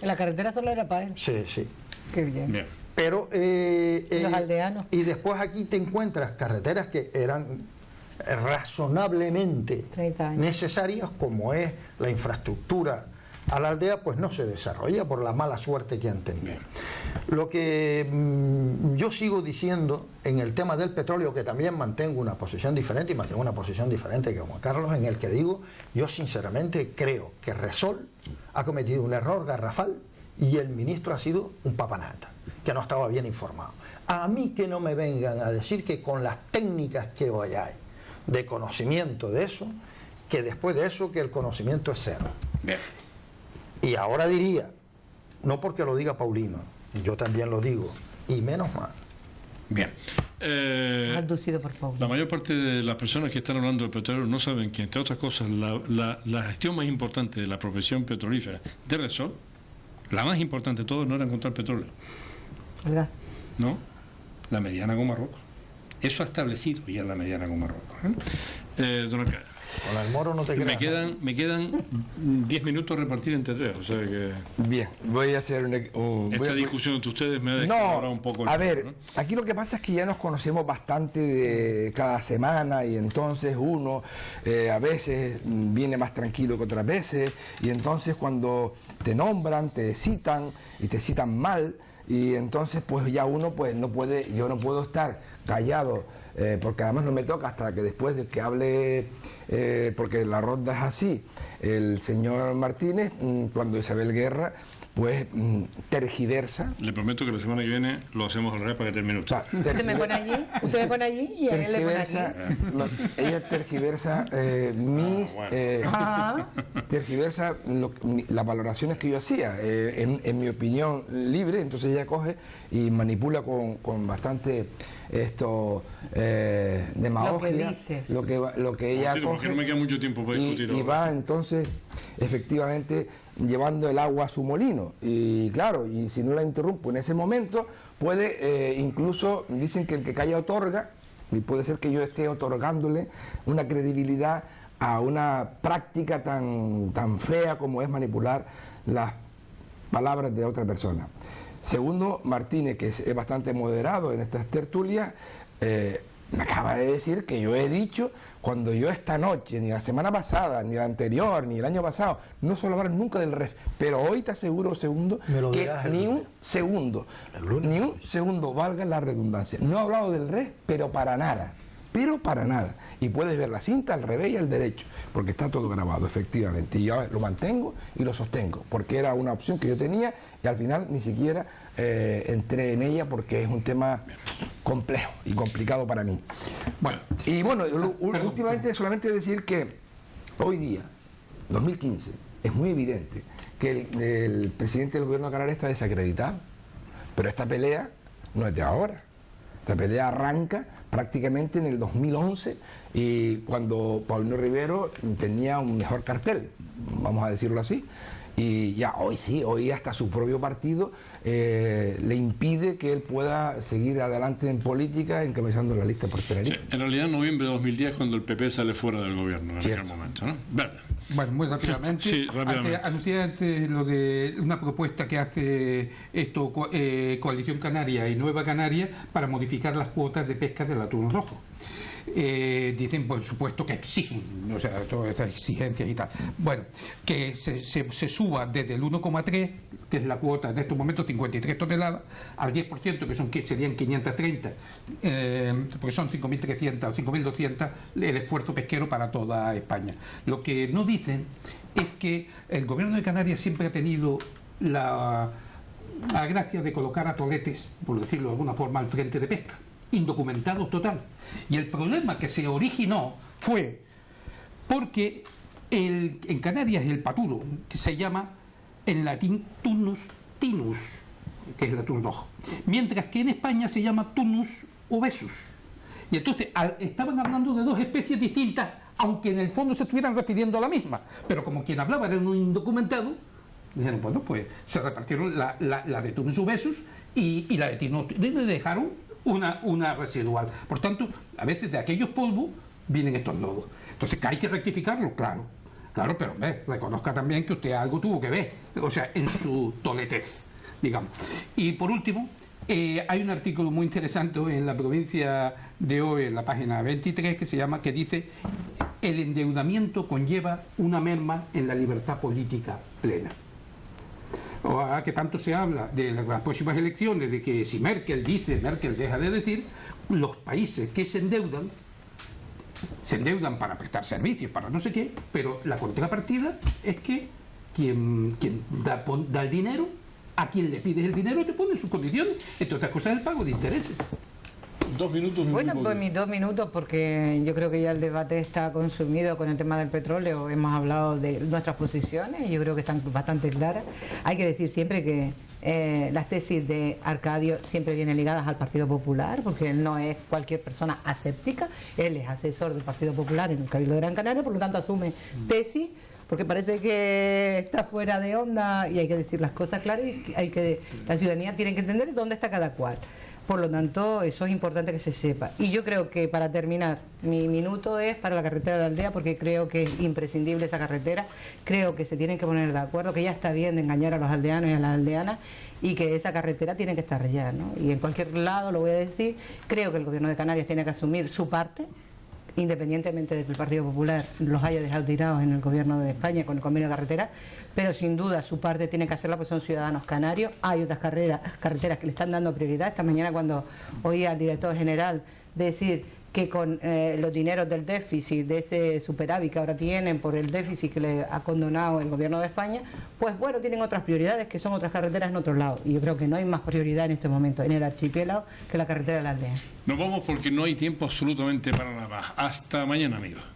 la carretera solo era para él. Sí. Qué bien. Pero los aldeanos. Y después aquí te encuentras carreteras que eran razonablemente necesarias, como es la infraestructura a la aldea, pues no se desarrolla por la mala suerte que han tenido. Bien. Lo que yo sigo diciendo en el tema del petróleo, que también mantengo una posición diferente, y mantengo una posición diferente que Juan Carlos, en el que digo, yo sinceramente creo que Repsol ha cometido un error garrafal y el ministro ha sido un papanata, que no estaba bien informado. A mí que no me vengan a decir que con las técnicas que hoy hay de conocimiento de eso, que después de eso que el conocimiento es cero. Bien. Y ahora diría, no porque lo diga Paulino, yo también lo digo, y menos mal. Bien. Abducido por Paulino. La mayor parte de las personas que están hablando del petróleo no saben que, entre otras cosas, la gestión más importante de la profesión petrolífera de Repsol, la más importante de todas, no era encontrar petróleo. ¿Verdad? No, la mediana con Marruecos. Eso ha establecido ya la mediana con Marruecos. Don Arcadio, con el Moro no te creas. Me quedan 10 minutos repartir entre tres, o sea que... Bien, voy a hacer esta discusión entre ustedes me ha descalabrado un poco. Aquí lo que pasa es que ya nos conocemos bastante de cada semana, y entonces uno a veces viene más tranquilo que otras veces, y entonces cuando te nombran, te citan, y te citan mal, y entonces pues ya uno pues no puede, yo no puedo estar callado, porque además no me toca hasta que después de que hable, porque la ronda es así, el señor Martínez, cuando Isabel Guerra, pues tergiversa. Le prometo que la semana que viene lo hacemos al revés para que termine usted. Usted me pone allí y a él le pone aquí. Ella tergiversa tergiversa las valoraciones que yo hacía, en mi opinión libre. Entonces ella coge y manipula con bastante demagogia lo que ella coge, porque no me queda mucho tiempo para discutir y va entonces efectivamente llevando el agua a su molino, y claro, y si no la interrumpo en ese momento puede incluso, dicen que el que calla otorga, y puede ser que yo esté otorgándole una credibilidad a una práctica tan fea como es manipular las palabras de otra persona. Segundo, Martínez, que es bastante moderado en estas tertulias, me acaba de decir que yo he dicho, cuando yo esta noche, ni la semana pasada, ni la anterior, ni el año pasado, no suelo hablar nunca del REF, pero hoy te aseguro, segundo, que ni un segundo, valga la redundancia, no he hablado del REF, pero para nada. Y puedes ver la cinta al revés y al derecho, porque está todo grabado, efectivamente. Y yo lo mantengo y lo sostengo, porque era una opción que yo tenía y al final ni siquiera entré en ella, porque es un tema complejo y complicado para mí. Bueno, y bueno, últimamente solamente decir que hoy día, 2015, es muy evidente que el presidente del gobierno de Canarias está desacreditado, pero esta pelea no es de ahora. Esta pelea arranca prácticamente en el 2011, y cuando Paulino Rivero tenía un mejor cartel, vamos a decirlo así, y ya hoy hasta su propio partido le impide que él pueda seguir adelante en política encabezando la lista por Tenerife. Sí, en realidad en noviembre de 2010 cuando el PP sale fuera del gobierno en aquel momento, ¿no? ¿Verdad? Bueno, muy rápidamente. Sí, rápidamente. Anuncié antes lo de una propuesta que hace Coalición Canaria y Nueva Canaria para modificar las cuotas de pesca del atún rojo. Dicen, por supuesto, que exigen, o sea, todas esas exigencias y tal. Bueno, que se suba desde el 1,3, que es la cuota en estos momentos, 53 toneladas, al 10%, que serían 530, porque son 5.300 o 5.200 el esfuerzo pesquero para toda España. Lo que no dicen es que el gobierno de Canarias siempre ha tenido la gracia de colocar a toletes, por decirlo de alguna forma, al frente de pesca, indocumentados total. Y el problema que se originó fue porque en Canarias el paturo, que se llama en latín Tunus tinus, que es el atún rojo, mientras que en España se llama Tunus obesus. Y entonces estaban hablando de dos especies distintas, aunque en el fondo se estuvieran refiriendo a la misma, pero como quien hablaba era un indocumentado, dijeron, bueno, pues se repartieron la de Tunus obesus y la de Tunus tinus, y dejaron una residual. Por tanto, a veces de aquellos polvos vienen estos lodos. Entonces, ¿que hay que rectificarlo? Claro, pero reconozca también que usted algo tuvo que ver, o sea, en su toletez, digamos. Y por último, hay un artículo muy interesante en la provincia de hoy, en la página 23, que dice: el endeudamiento conlleva una merma en la libertad política plena. Ahora que tanto se habla de las próximas elecciones, de que si Merkel dice, Merkel deja de decir, los países que se endeudan para prestar servicios, para no sé qué, pero la contrapartida es que quien da el dinero, a quien le pides el dinero te pone sus condiciones, entre otras cosas el pago de intereses. 2 minutos. Bueno, pues mis 2 minutos, porque yo creo que ya el debate está consumido con el tema del petróleo. Hemos hablado de nuestras posiciones, yo creo que están bastante claras. Hay que decir siempre que las tesis de Arcadio siempre vienen ligadas al Partido Popular, porque él no es cualquier persona aséptica, él es asesor del Partido Popular en el Cabildo de Gran Canaria, por lo tanto asume tesis, porque parece que está fuera de onda y hay que decir las cosas claras, y la ciudadanía tiene que entender dónde está cada cual. Por lo tanto, eso es importante que se sepa. Y yo creo que, para terminar, mi minuto es para la carretera de la aldea, porque creo que es imprescindible esa carretera. Creo que se tienen que poner de acuerdo, que ya está bien de engañar a los aldeanos y a las aldeanas, y que esa carretera tiene que estar ya, ¿no? Y en cualquier lado, lo voy a decir, creo que el gobierno de Canarias tiene que asumir su parte, independientemente de que el Partido Popular los haya dejado tirados en el gobierno de España con el convenio de carretera, pero sin duda su parte tiene que hacerla, porque son ciudadanos canarios. Hay otras carreteras que le están dando prioridad. Esta mañana, cuando oí al director general decir que con los dineros del déficit, de ese superávit que ahora tienen por el déficit que le ha condonado el gobierno de España, pues bueno, tienen otras prioridades que son otras carreteras en otros lados. Y yo creo que no hay más prioridad en este momento en el archipiélago que la carretera de la aldea. Nos vamos porque no hay tiempo absolutamente para nada más. Hasta mañana, amigos.